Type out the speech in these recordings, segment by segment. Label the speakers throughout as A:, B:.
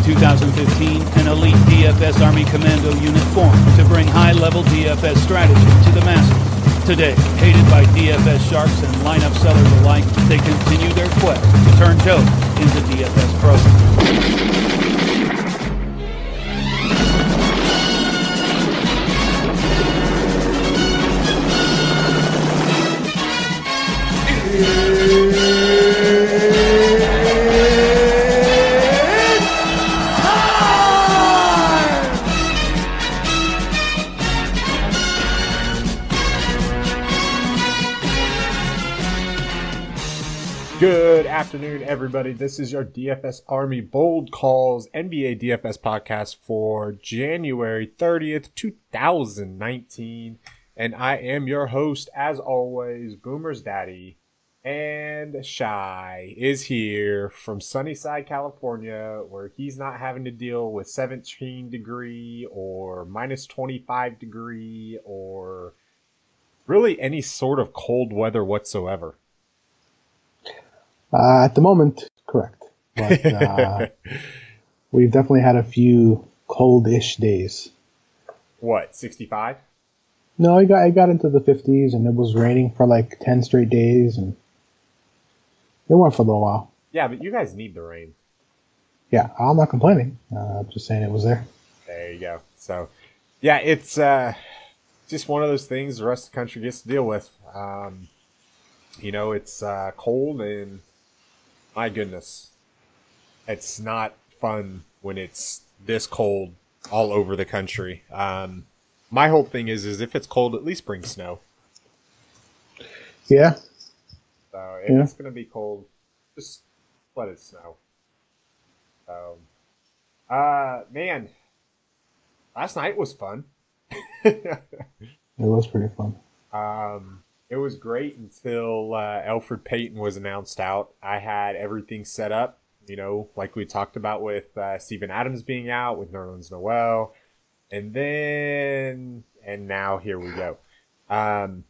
A: 2015, an elite DFS Army Commando unit formed to bring high-level DFS strategy to the masses. Today, hated by DFS sharks and lineup sellers alike, they continue their quest to turn dope into DFS pros.
B: Good afternoon, everybody. This is your DFS Army Bold Calls NBA DFS podcast for January 30th, 2019. And I am your host, as always, BoomersDaddy. And Shy is here from Sunnyside, California, where he's not having to deal with 17 degree or minus 25 degree or really any sort of cold weather whatsoever.
C: At the moment, correct. But we've definitely had a few cold-ish days.
B: What, 65?
C: No, I got into the 50s, and it was raining for like 10 straight days, and it went for a little while.
B: Yeah, but you guys need the rain.
C: Yeah, I'm not complaining. I'm just saying it was there.
B: There you go. So, yeah, it's just one of those things the rest of the country gets to deal with. It's cold and... my goodness, it's not fun when it's this cold all over the country. My whole thing is if it's cold, at least bring snow.
C: Yeah.
B: So if it's going to be cold, just let it snow. So, man, last night was fun.
C: It was pretty fun.
B: It was great until Elfrid Payton was announced out. I had everything set up, like we talked about with Steven Adams being out, with Nerlens Noel. And now here we go. Elfrid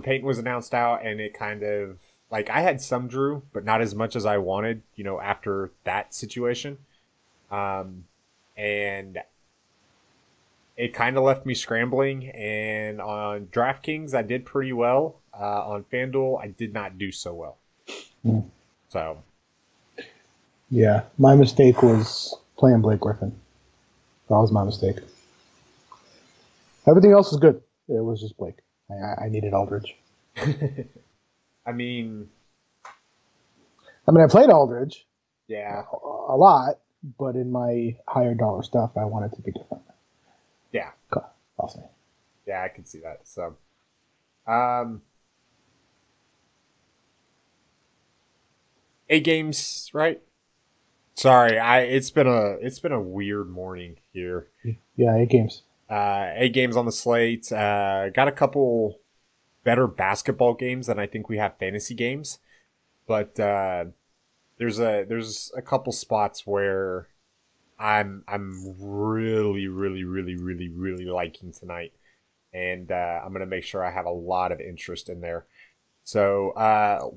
B: Payton was announced out, and it kind of, like, I had some Drew, but not as much as I wanted, after that situation. And it kind of left me scrambling, and on DraftKings, I did pretty well. On Fanduel, I did not do so well. So.
C: Yeah, my mistake was playing Blake Griffin. That was my mistake. Everything else was good. It was just Blake. I needed Aldridge.
B: I mean,
C: I played Aldridge.
B: Yeah.
C: A lot, but in my higher dollar stuff, I wanted to be different.
B: Yeah.
C: I'll say.
B: Yeah, I can see that. So, 8 games, right? Sorry, it's been a weird morning here.
C: Yeah, 8 games.
B: 8 games on the slate. Got a couple better basketball games than I think we have fantasy games, but there's a couple spots where I'm really liking tonight, and I'm gonna make sure I have a lot of interest in there. So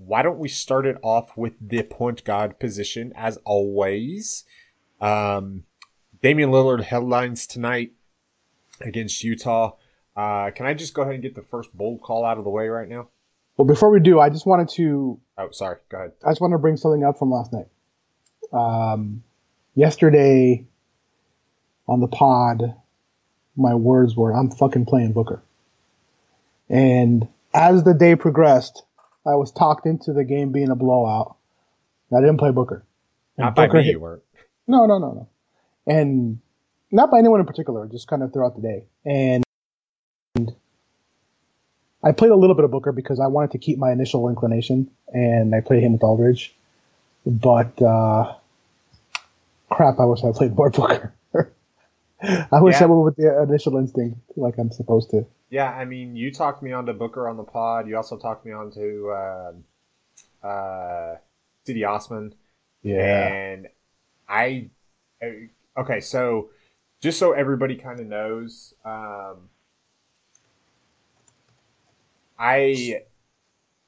B: why don't we start it off with the point guard position as always? Damian Lillard headlines tonight against Utah. Can I just go ahead and get the first bold call out of the way right now?
C: Well, before we do, I just wanted to.
B: Oh, sorry. Go ahead.
C: I just want to bring something up from last night. Yesterday on the pod, my words were, "I'm fucking playing Booker." And as the day progressed, I was talked into the game being a blowout. I didn't play Booker. And
B: Not by
C: Booker
B: me, you weren't.
C: No. And not by anyone in particular, just kind of throughout the day. And I played a little bit of Booker because I wanted to keep my initial inclination, and I played him with Aldridge. But, crap, I wish I played more Booker. I wish I went with the initial instinct like I'm supposed to.
B: Yeah, I mean, you talked me onto Booker on the pod. You also talked me onto City Osman.
C: Yeah.
B: And okay, so just so everybody kind of knows,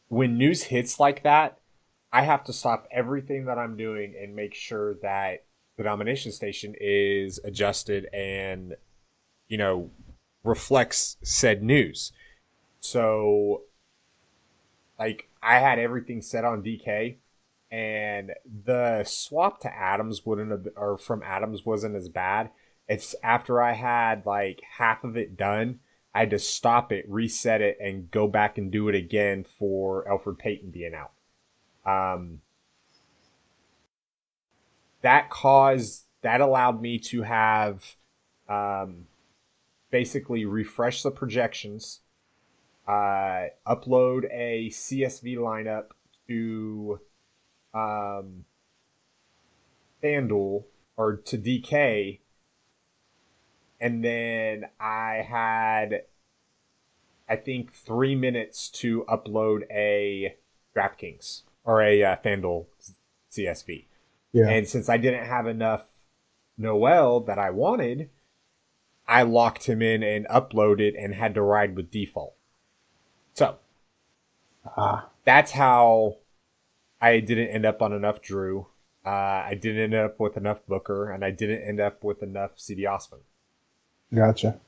B: when news hits like that, I have to stop everything that I'm doing and make sure that the nomination station is adjusted and, reflects said news. So, like, I had everything set on DK, and the swap to Adams from Adams wasn't as bad. It's after I had like half of it done, I had to stop it, reset it, and go back and do it again for Elfrid Payton being out. That allowed me to have basically refresh the projections, upload a CSV lineup to FanDuel or to DK, and then I had, I think, 3 minutes to upload a DraftKings or a FanDuel CSV.
C: Yeah.
B: And since I didn't have enough Noel that I wanted, I locked him in and uploaded and had to ride with default. So that's how I didn't end up on enough Drew. I didn't end up with enough Booker, and I didn't end up with enough CD Osman.
C: Gotcha.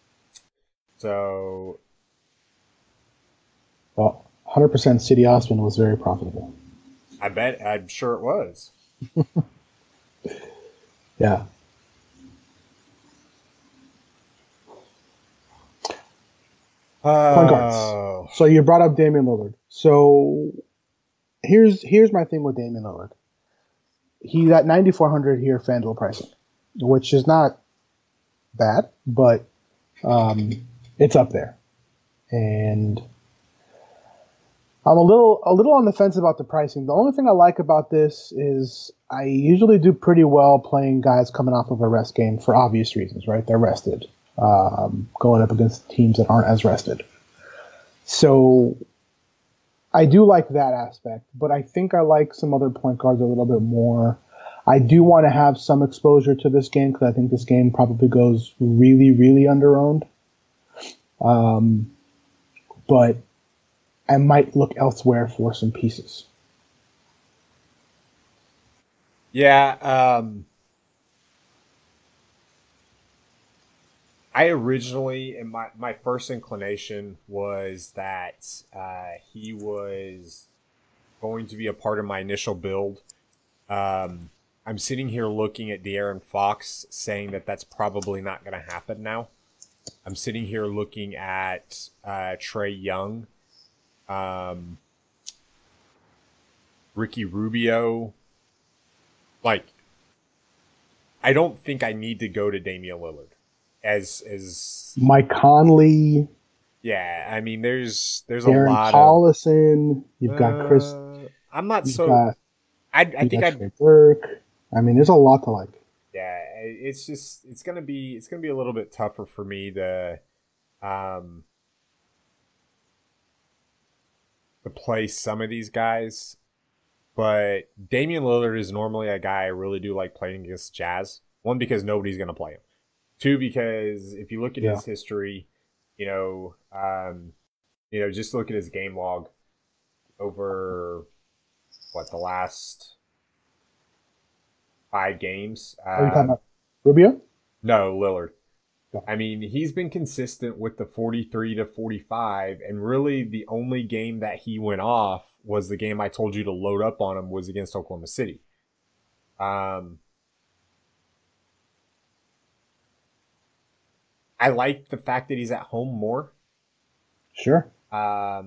B: So,
C: well, 100% CD Osman was very profitable.
B: I'm sure it was.
C: Yeah. Point guards. So you brought up Damian Lillard. So here's my thing with Damian Lillard. He's at 9,400 here FanDuel pricing, which is not bad, but it's up there. And I'm a little on the fence about the pricing. The only thing I like about this is I usually do pretty well playing guys coming off of a rest game for obvious reasons, right? They're rested. Going up against teams that aren't as rested. So I do like that aspect, but I think I like some other point guards a little bit more. I do want to have some exposure to this game because I think this game probably goes really, really under-owned. But I might look elsewhere for some pieces.
B: Yeah, I originally, and my first inclination was that he was going to be a part of my initial build. I'm sitting here looking at De'Aaron Fox, saying that that's probably not going to happen now. I'm sitting here looking at Trae Young, Ricky Rubio. Like, I don't think I need to go to Damian Lillard. As
C: Mike Conley.
B: Yeah, I mean, there's
C: Darren
B: a lot
C: Collison. You've got Chris.
B: I'm not so. I think I
C: Burke. I mean, there's a lot to like.
B: Yeah, it's gonna be a little bit tougher for me to play some of these guys, but Damian Lillard is normally a guy I really do like playing against Jazz. One, because nobody's gonna play him. Two, because if you look at his history, just look at his game log over the last 5 games.
C: Are you talking about Rubio?
B: No, Lillard.
C: Yeah.
B: I mean, he's been consistent with the 43 to 45, and really the only game that he went off was the game I told you to load up on him was against Oklahoma City. I like the fact that he's at home more.
C: Sure.
B: I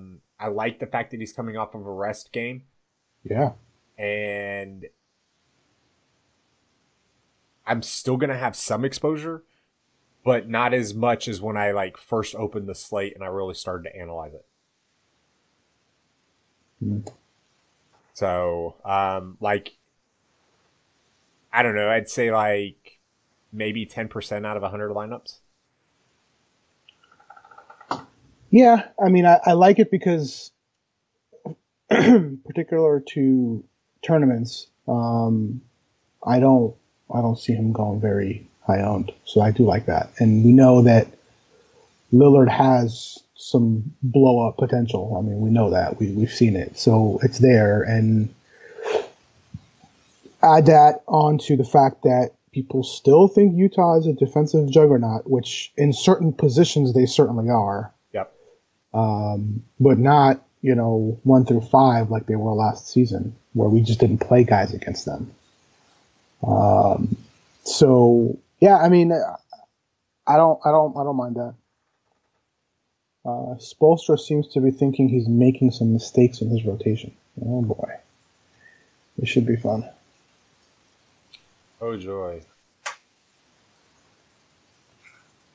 B: like the fact that he's coming off of a rest game.
C: Yeah.
B: And I'm still going to have some exposure, but not as much as when I first opened the slate and I really started to analyze it.
C: Mm.
B: So, I don't know. I'd say maybe 10% out of 100 lineups.
C: Yeah, I mean, I like it because, particular to tournaments, I don't see him going very high owned. So I do like that, and we know that Lillard has some blow up potential. I mean, we know that we've seen it, so it's there. And add that on to the fact that people still think Utah is a defensive juggernaut, which in certain positions they certainly are.
B: Yep.
C: But not, 1 through 5 like they were last season, where we just didn't play guys against them. So yeah, I mean, I don't mind that. Spoelstra seems to be thinking he's making some mistakes in his rotation. Oh boy, this should be fun.
B: Oh joy.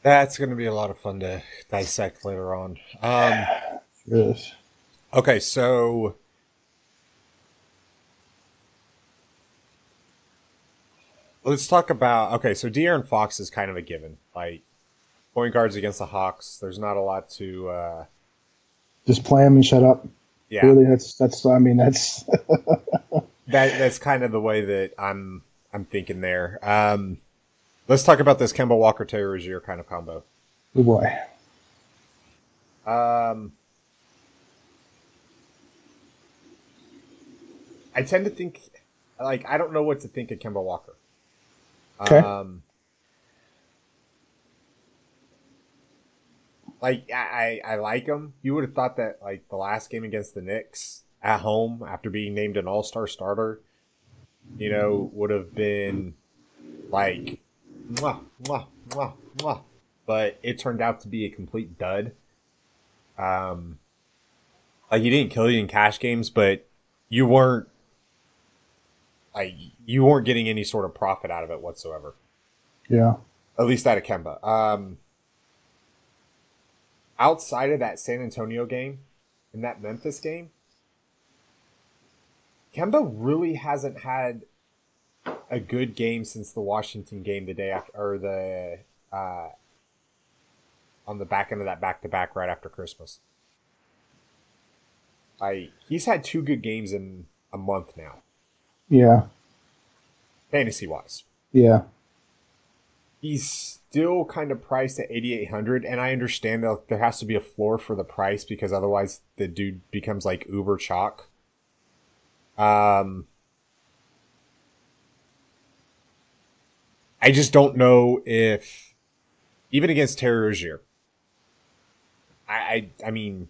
B: That's going to be a lot of fun to dissect later on.
C: Yes.
B: Okay, so let's talk about. Okay, so De'Aaron Fox is kind of a given. Like point guards against the Hawks, there's not a lot to.
C: Just play him and shut up.
B: Yeah,
C: really, that's. I mean, that's.
B: that's kind of the way that I'm thinking there. Let's talk about this Kemba Walker Terry Rozier kind of combo.
C: Oh boy.
B: I tend to think, like, I don't know what to think of Kemba Walker.
C: Okay.
B: Like, I like him. You would have thought that, like, the last game against the Knicks at home, after being named an all-star starter, would have been, like, mwah, mwah, mwah, mwah. But it turned out to be a complete dud. Like, you didn't kill you in cash games, but you weren't getting any sort of profit out of it whatsoever.
C: Yeah.
B: At least out of Kemba. Outside of that San Antonio game and that Memphis game, Kemba really hasn't had a good game since the Washington game the day after, or on the back end of that back-to-back right after Christmas. He's had 2 good games in a month now.
C: Yeah.
B: Fantasy-wise.
C: Yeah.
B: He's still kind of priced at 8,800, and I understand that there has to be a floor for the price because otherwise the dude becomes like uber chalk. I just don't know if, even against Terry Rozier, I mean,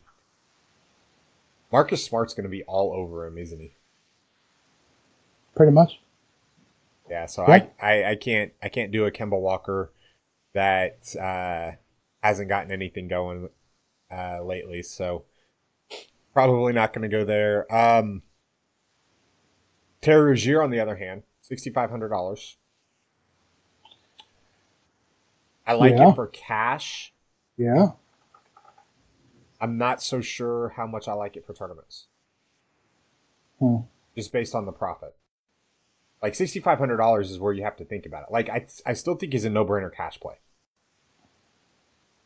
B: Marcus Smart's going to be all over him, isn't he?
C: Pretty much.
B: Yeah, so
C: Yeah.
B: I can't do a Kemba Walker that hasn't gotten anything going lately, so probably not going to go there. Terry Rozier, on the other hand, $6,500. I like it for cash.
C: Yeah.
B: I'm not so sure how much I like it for tournaments. Just based on the profit. Like, $6,500 is where you have to think about it. Like, I still think he's a no-brainer cash play.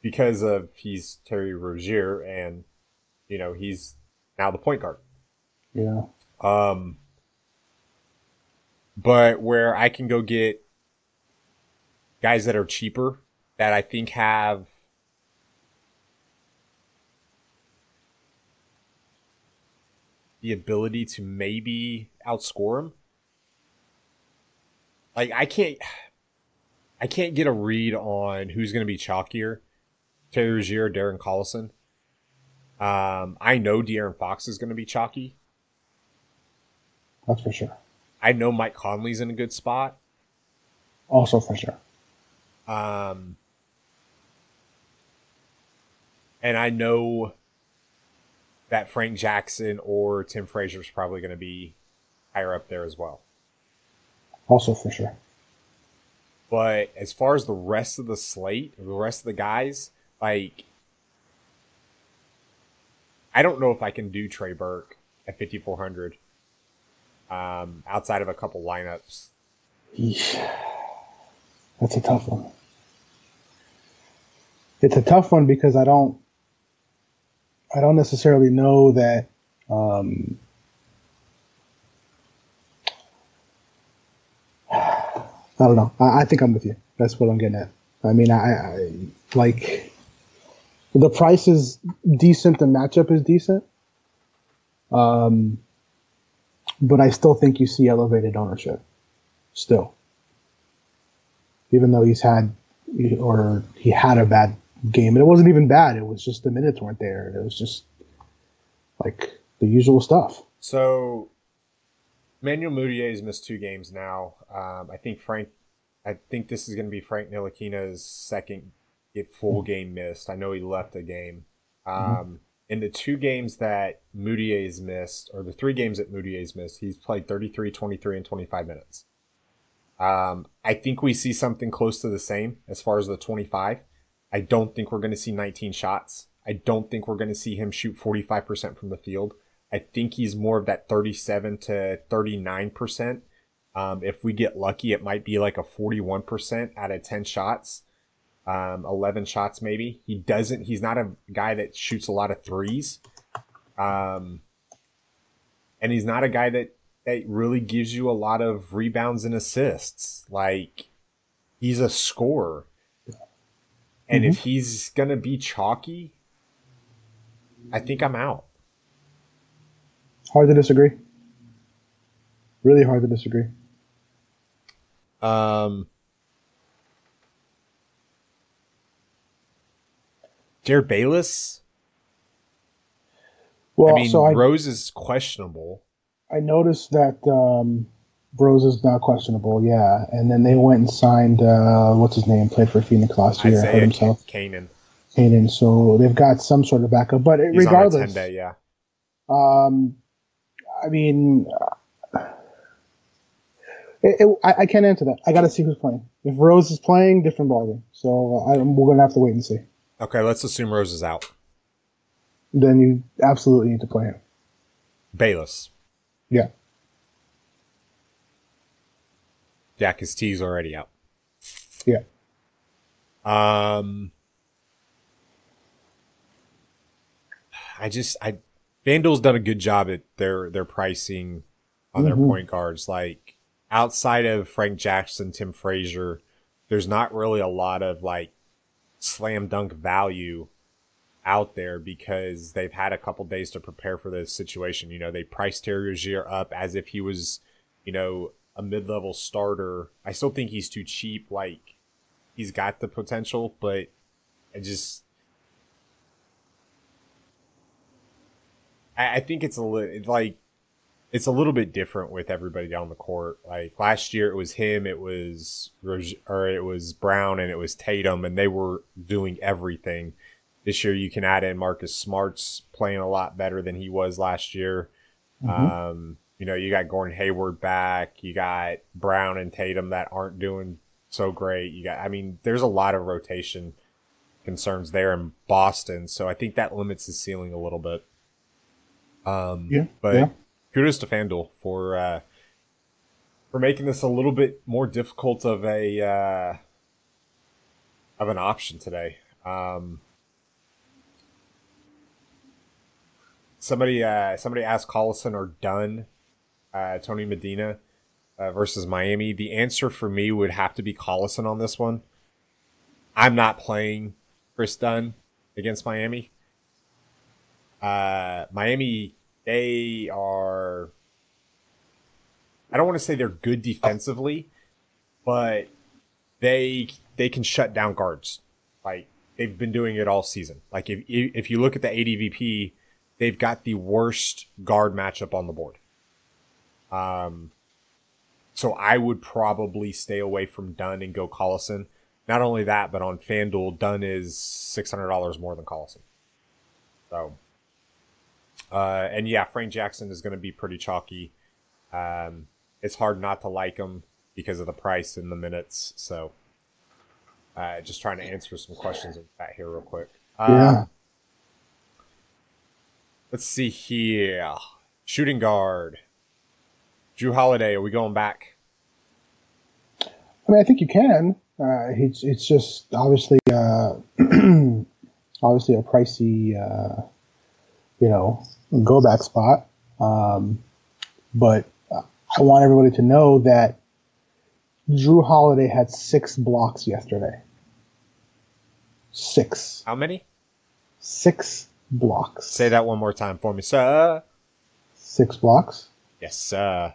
B: Because of he's Terry Rozier and, he's now the point guard.
C: Yeah.
B: But where I can go get guys that are cheaper that I think have the ability to maybe outscore him. Like, I can't get a read on who's going to be chalkier, Terry Rozier or Darren Collison. I know De'Aaron Fox is going to be chalky.
C: That's for sure.
B: I know Mike Conley's in a good spot.
C: Also for sure.
B: And I know that Frank Jackson or Tim Frazier's probably going to be higher up there as well.
C: Also for sure.
B: But as far as the rest of the slate, the rest of the guys, like, I don't know if I can do Trey Burke at 5,400 outside of a couple lineups.
C: Yeesh. That's a tough one. It's a tough one because I don't necessarily know that I don't know. I think I'm with you. That's what I'm getting at. I mean, I like the price is decent. The matchup is decent. But I still think you see elevated ownership. Still. even though he had a bad game. And it wasn't even bad. It was just the minutes weren't there. It was just like the usual stuff.
B: So Manuel Mudiay's missed 2 games now. I think this is going to be Frank Ntilikina's second full game missed. I know he left a game. In the 2 games that Mudiay's missed, or the 3 games that Mudiay's missed, he's played 33, 23, and 25 minutes. I think we see something close to the same as far as the 25. I don't think we're going to see 19 shots. I don't think we're going to see him shoot 45% from the field. I think he's more of that 37 to 39%. If we get lucky, it might be like a 41% out of 10 shots, 11 shots maybe. He's not a guy that shoots a lot of threes. And he's not a guy that really gives you a lot of rebounds and assists. Like, he's a scorer. And if he's going to be chalky, I think I'm out.
C: Hard to disagree. Really hard to disagree.
B: Jared Bayless?
C: Well,
B: Rose is questionable.
C: I noticed that Rose is not questionable, yeah. And then they went and signed, what's his name, played for Phoenix last year, hurt himself.
B: Kanan.
C: So they've got some sort of backup. But
B: He's
C: regardless,
B: on a 10-day, yeah.
C: I mean, I can't answer that. I got to see who's playing. If Rose is playing, different ballgame. So we're going to have to wait and see.
B: Okay, let's assume Rose is out.
C: Then you absolutely need to play him.
B: Bayless.
C: Yeah.
B: Yeah, because T's already out.
C: Yeah.
B: FanDuel's done a good job at their pricing on their point guards. Like, outside of Frank Jackson, Tim Frazier, there's not really a lot of like slam dunk value out there because they've had a couple days to prepare for this situation. You know, they priced Terry Rozier up as if he was, you know, a mid-level starter. I still think he's too cheap. Like, he's got the potential, but I think it's a little bit different with everybody down the court. Like, last year it was him, it was Brown, and it was Tatum, and they were doing everything. This year you can add in Marcus Smart's playing a lot better than he was last year. You know, you got Gordon Hayward back. You got Brown and Tatum that aren't doing so great. There's a lot of rotation concerns there in Boston. So I think that limits his ceiling a little bit. Kudos to FanDuel for making this a little bit more difficult of an option today. Somebody asked Collison or Dunn, Tony Medina versus Miami. The answer for me would have to be Collison on this one. I'm not playing Chris Dunn against Miami. Miami, they are, I don't want to say they're good defensively, but they can shut down guards. Like, they've been doing it all season. Like, if you look at the ADVP, they've got the worst guard matchup on the board. So I would probably stay away from Dunn and go Collison. Not only that, but on FanDuel, Dunn is $600 more than Collison. So, and yeah, Frank Jackson is going to be pretty chalky. It's hard not to like him because of the price and the minutes. So, just trying to answer some questions with that here real quick. Let's see here. Shooting guard. Drew Holiday, are we going back?
C: I mean, I think you can. It's just obviously obviously a pricey, go back spot. But I want everybody to know that Drew Holiday had 6 blocks yesterday. 6.
B: How many?
C: 6 blocks.
B: Say that one more time for me, sir.
C: 6 blocks?
B: Yes, sir.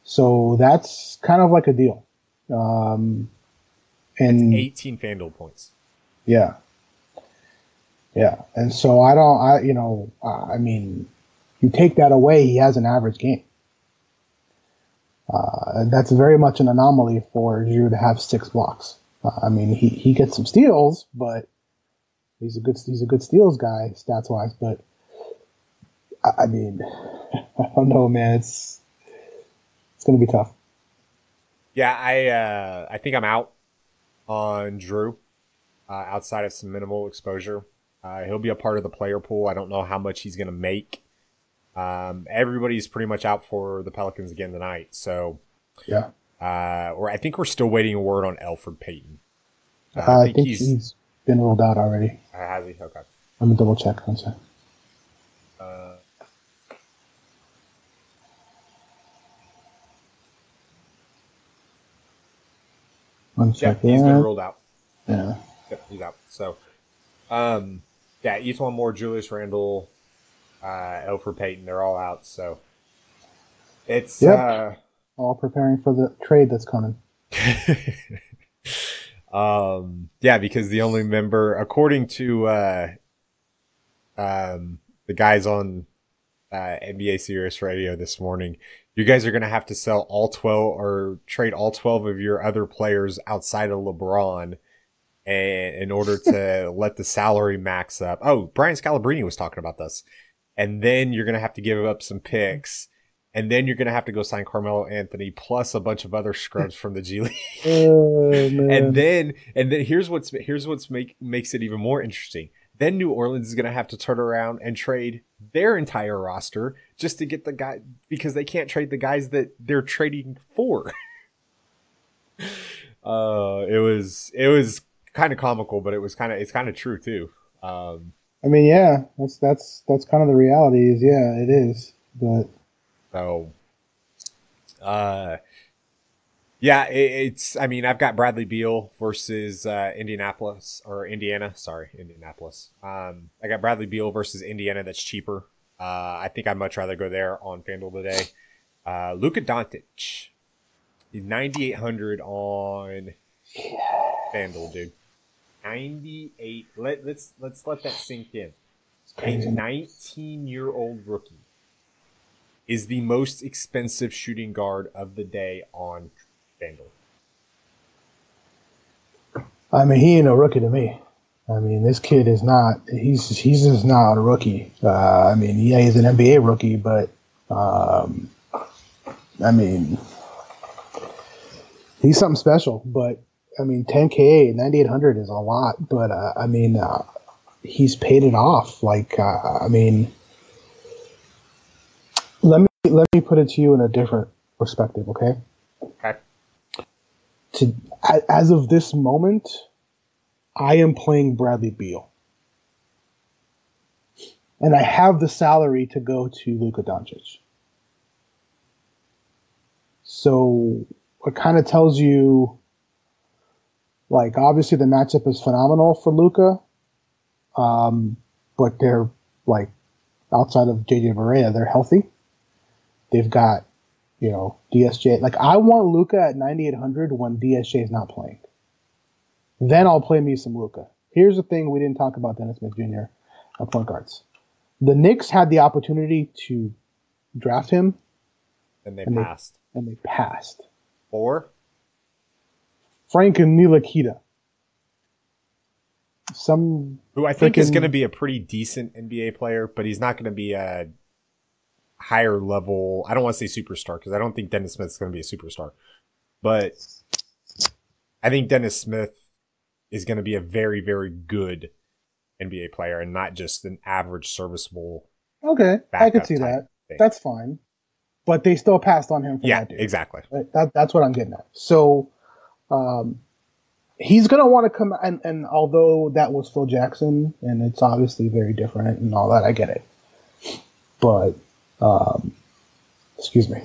C: So that's kind of like a deal. And
B: it's 18 Fanduel points.
C: Yeah. Yeah. And so I mean, you take that away, he has an average game. And that's very much an anomaly for Giroud to have 6 blocks. I mean, he gets some steals, but he's a good steals guy stats wise. But I mean, I don't know, man. It's gonna be tough.
B: Yeah, I think I'm out on Drew. Outside of some minimal exposure, he'll be a part of the player pool. I don't know how much he's gonna make. Everybody's pretty much out for the Pelicans again tonight. So
C: yeah,
B: or I think we're still waiting a word on Elfrid Payton.
C: I think he's been ruled out already.
B: Has he? Okay.
C: Let me double check. One second.
B: Yeah, he's been ruled out.
C: Yeah.
B: Yep, he's out. So, yeah, Etwan Moore, Julius Randle, Elfrid Payton, they're all out. So, it's
C: all preparing for the trade that's coming.
B: Yeah, because the only member, according to the guys on NBA Sirius Radio this morning, you guys are going to have to sell all 12 or trade all 12 of your other players outside of LeBron in order to let the salary max up. Oh, Brian Scalabrine was talking about this. And then you're going to have to give up some picks. And then you're going to have to go sign Carmelo Anthony plus a bunch of other scrubs from the G League. And then here's what's makes it even more interesting. Then New Orleans is going to have to turn around and trade their entire roster just to get the guy, because they can't trade the guys that they're trading for. It was kind of comical, but it's kind of true too.
C: I mean, yeah, that's kind of the reality. Is it is, but
B: so, yeah, it's. I mean, I've got Bradley Beal versus Indianapolis. I got Bradley Beal versus Indiana. That's cheaper. I think I'd much rather go there on FanDuel today. Luka Doncic. He's 9,800 on FanDuel, dude. 98. Let's let that sink in. A 19-year-old rookie is the most expensive shooting guard of the day on FanDuel.
C: I mean, he ain't a rookie to me. I mean, this kid is not. He's just not a rookie. I mean, yeah, he's an NBA rookie, but I mean, he's something special. But I mean, 10K, 9,800 is a lot. But I mean, he's paid it off. Like, I mean, let me put it to you in a different perspective, okay?
B: Okay.
C: As of this moment, I am playing Bradley Beal. And I have the salary to go to Luka Doncic. So it kind of tells you, like, obviously the matchup is phenomenal for Luka. But they're, like, outside of JJ Barea, they're healthy. They've got, DSJ. Like, I want Luka at 9,800 when DSJ is not playing. Then I'll play me some Luka. Here's the thing we didn't talk about Dennis Smith Jr. at point guards. The Knicks had the opportunity to draft him.
B: And they passed.
C: They passed.
B: For?
C: Frank Ntilikina.
B: Who I think is going to be a pretty decent NBA player, but he's not going to be a higher level. I don't want to say superstar because I don't think Dennis Smith is going to be a superstar. But I think Dennis Smith is going to be a very, very good NBA player and not just an average serviceable.
C: Okay, I could see that. Thing. That's fine. But they still passed on him for that dude.
B: Yeah, exactly.
C: That's what I'm getting at. So he's going to want to come, and although that was Phil Jackson, and it's obviously very different and all that, I get it. But, excuse me.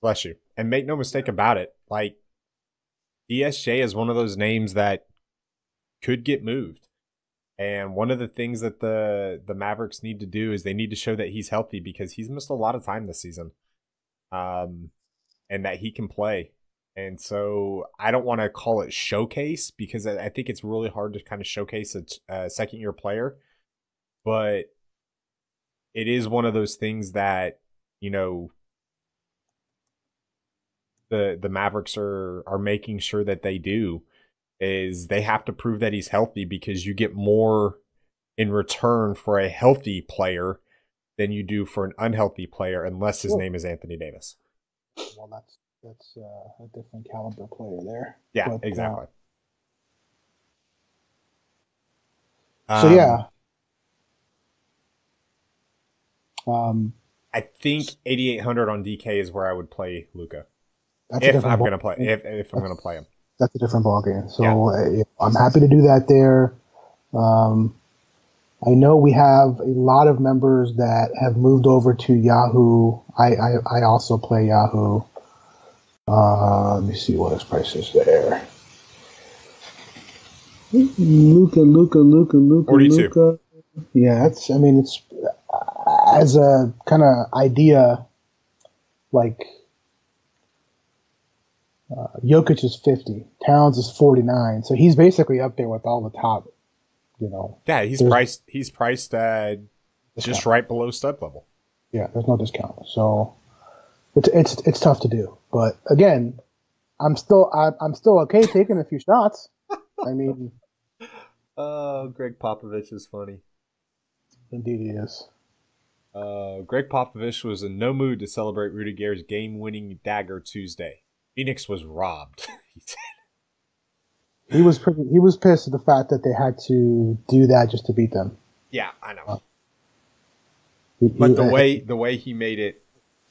B: Bless you. And make no mistake about it, like, DSJ is one of those names that could get moved. And one of the things that the Mavericks need to do is they need to show that he's healthy because he's missed a lot of time this season. And and that he can play. And so I don't want to call it showcase because I think it's really hard to kind of showcase a second-year player. But it is one of those things that, you know, the Mavericks are making sure that they do, is they have to prove that he's healthy, because you get more in return for a healthy player than you do for an unhealthy player, unless his name is Anthony Davis.
C: Well, that's a different caliber player there.
B: Yeah,
C: but,
B: exactly.
C: So yeah.
B: I think 8,800 on DK is where I would play Luka.
C: That's
B: If I'm gonna play him.
C: That's a different ballgame. So I'm happy to do that there. I know we have a lot of members that have moved over to Yahoo. I also play Yahoo. Let me see what his price is there. Luka.
B: 42.
C: Yeah, it's as a kind of idea, like Jokic is 50, Towns is 49, so he's basically up there with all the top.
B: Yeah, he's priced just right below stud level.
C: Yeah, there's no discount, so it's tough to do. But again, I'm still okay taking a few shots. I mean,
B: Greg Popovich is funny.
C: Indeed, he is.
B: Greg Popovich was in no mood to celebrate Rudy Gobert's game-winning dagger Tuesday. Phoenix was robbed. He said.
C: He was pissed at the fact that they had to do that just to beat them.
B: Yeah, I know. But the way he made it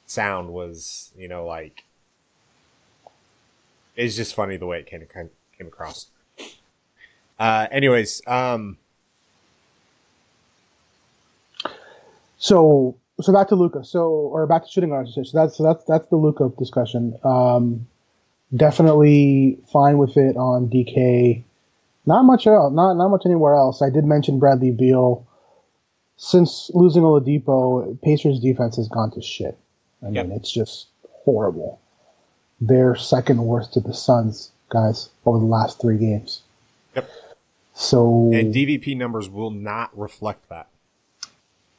B: sound was, like, it's just funny the way it came across. Anyways,
C: So back to Luka. Or back to shooting guards. So that's the Luka discussion. Definitely fine with it on DK. Not much else. Not much anywhere else. I did mention Bradley Beal. Since losing Oladipo, Pacers defense has gone to shit. I mean, it's just horrible. They're second worst to the Suns, guys, over the last 3 games.
B: Yep.
C: So
B: and DVP numbers will not reflect that.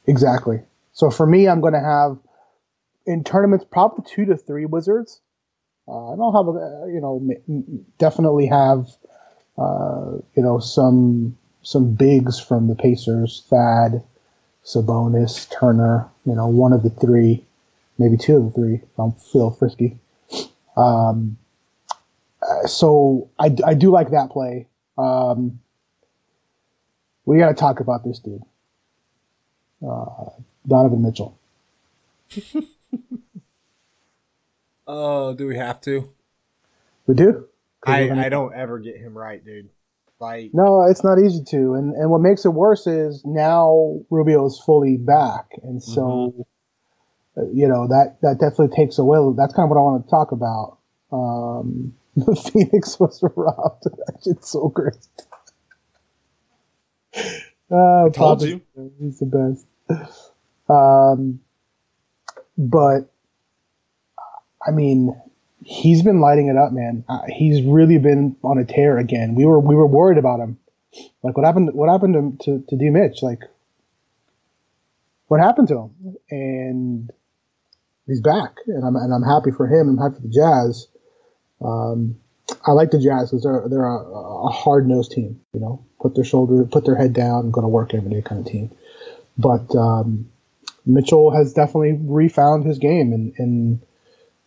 C: Exactly. So for me, I'm going to have in tournaments probably 2 to 3 Wizards. And I'll have definitely have some bigs from the Pacers, Thad, Sabonis, Turner. One of the 3, maybe 2 of the 3. If I'm Phil Frisky. So I do like that play. We got to talk about this dude. Donovan Mitchell.
B: Oh, do we have to?
C: We do.
B: I don't ever get him right, dude. Like,
C: no, it's not easy to. And what makes it worse is now Rubio is fully back, and so that definitely takes away. That's kind of what I want to talk about. Phoenix was robbed. That shit's so great.
B: I told you.
C: He's the best. But I mean, he's been lighting it up, man. He's really been on a tear again. We were worried about him. Like, what happened to D Mitch? Like, what happened to him? And he's back, and I'm happy for him. I'm happy for the Jazz. I like the Jazz because they're a hard nosed team. Put their head down, and go to work every day kind of team. But Mitchell has definitely refound his game, and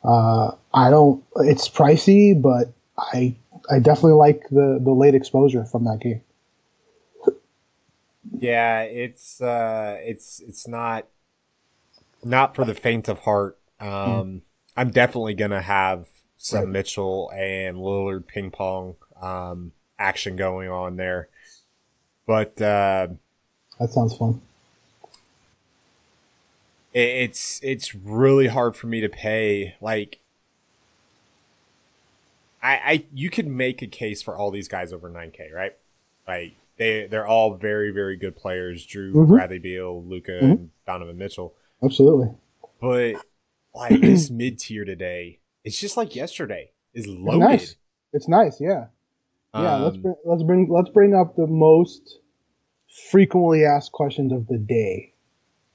C: I don't. It's pricey, but I definitely like the late exposure from that game.
B: Yeah, it's not for the faint of heart. I'm definitely gonna have some Mitchell and Lillard ping pong action going on there, but
C: that sounds fun.
B: It's really hard for me to pay. Like, you could make a case for all these guys over 9K, right? Like, they're all very, very good players. Drew, Bradley Beal, Luka, and Donovan Mitchell.
C: Absolutely.
B: But like this mid tier today It's just like yesterday. Is
C: It's
B: loaded.
C: nice. It's nice, yeah. Yeah, let's bring up the most frequently asked questions of the day.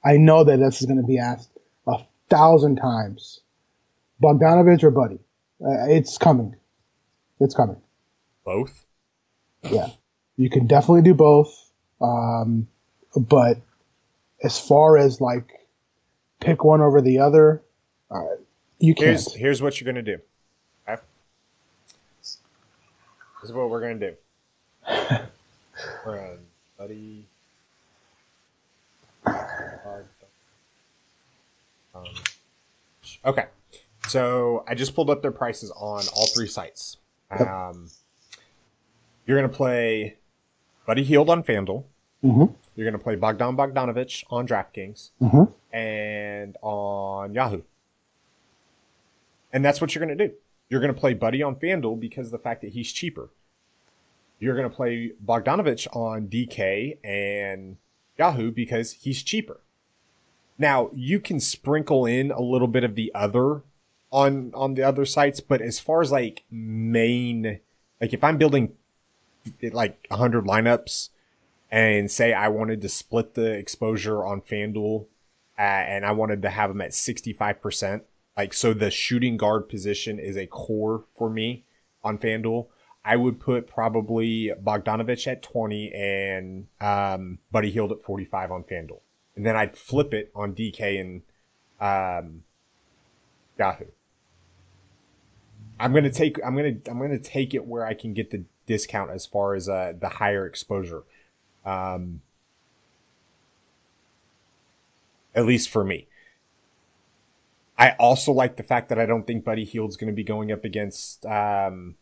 C: I know that this is going to be asked 1,000 times. Bogdanovich or Buddy? It's coming. It's coming.
B: Both?
C: Yeah. You can definitely do both. But as far as like pick one over the other, you can't.
B: Here's what you're going to do. Okay? This is what we're going to do. We're on Buddy. Okay. So I just pulled up their prices on all three sites.
C: Yep.
B: You're going to play Buddy Hield on Fanduel.
C: Mm-hmm.
B: You're going to play Bogdanovich on DraftKings.
C: Mm-hmm.
B: And on Yahoo. And that's what you're going to do. You're going to play Buddy on Fanduel because of the fact that he's cheaper. You're going to play Bogdanovich on DK and Yahoo because he's cheaper. Now, you can sprinkle in a little bit of the other on the other sites, but as far as like main, like if I'm building like 100 lineups and say I wanted to split the exposure on FanDuel and I wanted to have them at 65%, like so the shooting guard position is a core for me on FanDuel, I would put probably Bogdanovich at 20 and Buddy Hield at 45 on FanDuel. And then I'd flip it on DK and Yahoo. I'm gonna take it where I can get the discount as far as the higher exposure. At least for me. I also like the fact that I don't think Buddy Hield's going to be going up against Kent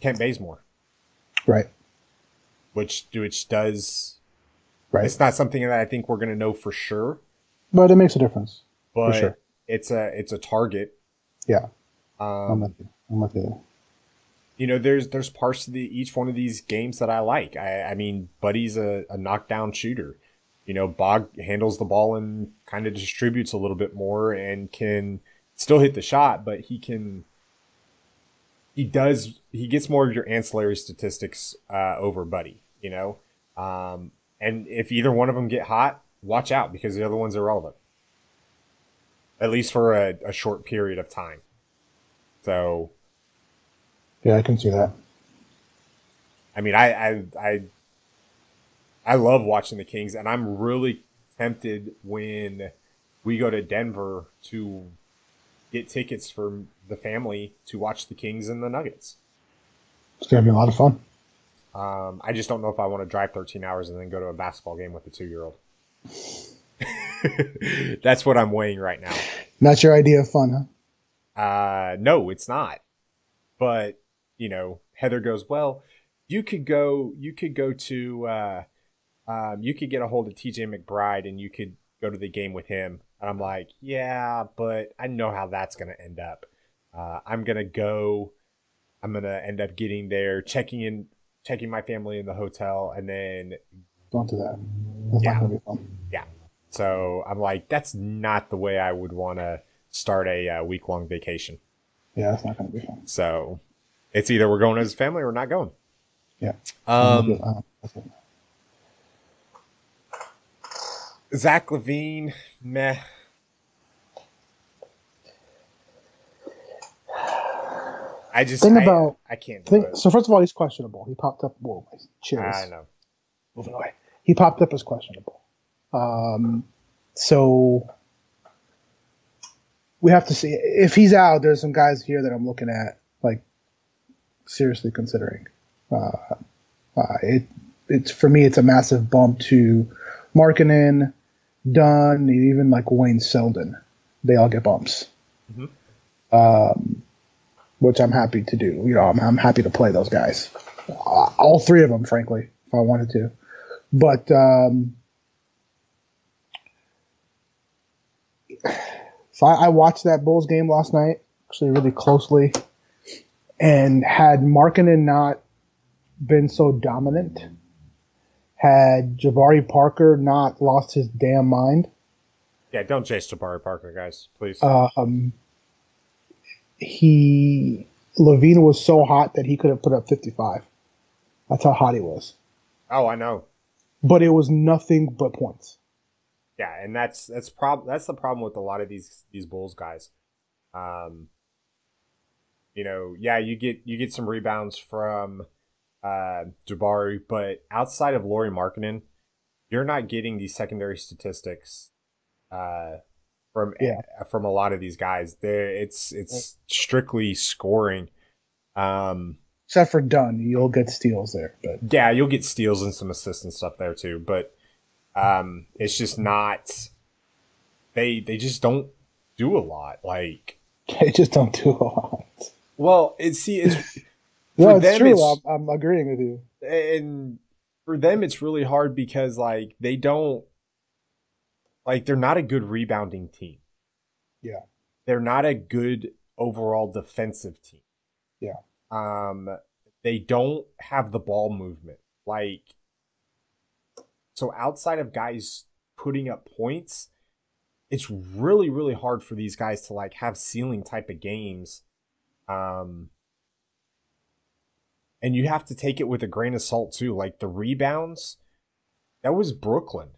B: Bazemore.
C: Right.
B: Which does...
C: Right.
B: It's not something that I think we're going to know for sure.
C: But it makes a difference.
B: But
C: for sure.
B: It's a target.
C: Yeah. I'm with you.
B: You know, there's parts of each one of these games that I like. I mean, Buddy's a knockdown shooter. You know, Bog handles the ball and kind of distributes a little bit more and can still hit the shot, but he gets more of your ancillary statistics over Buddy, you know? And if either one of them get hot, watch out because the other one's irrelevant. At least for a short period of time. So...
C: Yeah, I can see that.
B: I mean, I love watching the Kings, and I'm really tempted when we go to Denver to get tickets for the family to watch the Kings and the Nuggets.
C: It's going to be a lot of fun.
B: I just don't know if I want to drive 13 hours and then go to a basketball game with a 2-year-old. That's what I'm weighing right now.
C: Not your idea of fun, huh?
B: No, it's not. But, you know, Heather goes, well, you could get a hold of TJ McBride and you could go to the game with him. And I'm like, yeah, but I know how that's going to end up. I'm going to end up getting there, checking my family in the hotel, and then...
C: Don't do that. That's not going to be fun.
B: Yeah. So I'm like, that's not the way I would want to start a week-long vacation.
C: Yeah, that's not going to be fun.
B: So it's either we're going as a family or we're not going.
C: Yeah.
B: Zach LaVine, meh. I can't do it.
C: So first of all, he's questionable. He popped up. Whoa, my chairs.
B: I know.
C: Moving away. He popped up as questionable. So we have to see if he's out. There's some guys here that I'm looking at, like seriously considering. It's for me, it's a massive bump to Markkanen, Dunn, even like Wayne Selden. They all get bumps. Mm-hmm. Which I'm happy to do. You know, I'm happy to play those guys. All three of them, frankly, if I wanted to. But so I watched that Bulls game last night, actually really closely, and had Markkanen not been so dominant, had Jabari Parker not lost his damn mind.
B: Yeah, don't chase Jabari Parker, guys, please.
C: Levine was so hot that he could have put up 55. That's how hot he was.
B: Oh, I know.
C: But it was nothing but points.
B: Yeah, and that's the problem with a lot of these Bulls guys. You get some rebounds from Jabari, but outside of Lauri Markkanen, you're not getting these secondary statistics from a lot of these guys. It's strictly scoring.
C: Except for Dunn, you'll get steals there. But
B: yeah, you'll get steals and some assists and stuff there too. But it's just not. They just don't do a lot. Like
C: they just don't do a lot.
B: Well, it's
C: no, it's true. I'm agreeing with you.
B: And for them, it's really hard because like they don't, like they're not a good rebounding team.
C: Yeah,
B: they're not a good overall defensive team.
C: Yeah.
B: They don't have the ball movement. Like, so outside of guys putting up points, it's really, really hard for these guys to like have ceiling type of games. And you have to take it with a grain of salt too. Like the rebounds, that was Brooklyn.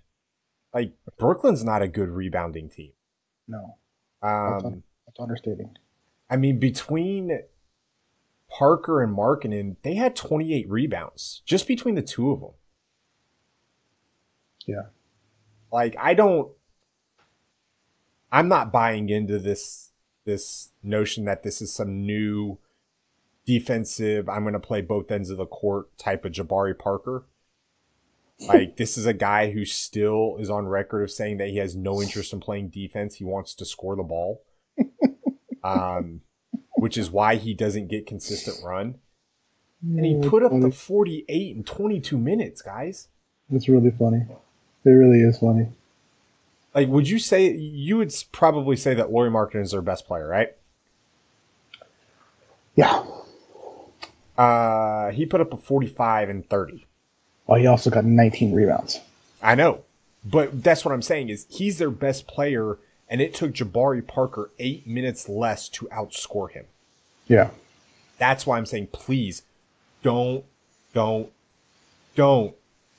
B: Like Brooklyn's not a good rebounding team.
C: No. That's understating.
B: I mean, between Parker and Markkanen, they had 28 rebounds just between the two of them.
C: Yeah.
B: Like I'm not buying into this notion that this is some new defensive, I'm going to play both ends of the court type of Jabari Parker. Like, this is a guy who still is on record of saying that he has no interest in playing defense. He wants to score the ball. Which is why he doesn't get consistent run. And he put up the 48 in 22 minutes, guys.
C: It's really funny. It really is funny.
B: Like, you would probably say that Lauri Markkanen is their best player, right?
C: Yeah.
B: He put up a 45 and 30.
C: Well, he also got 19 rebounds.
B: I know. But that's what I'm saying is he's their best player, and it took Jabari Parker 8 minutes less to outscore him.
C: Yeah.
B: That's why I'm saying, please, don't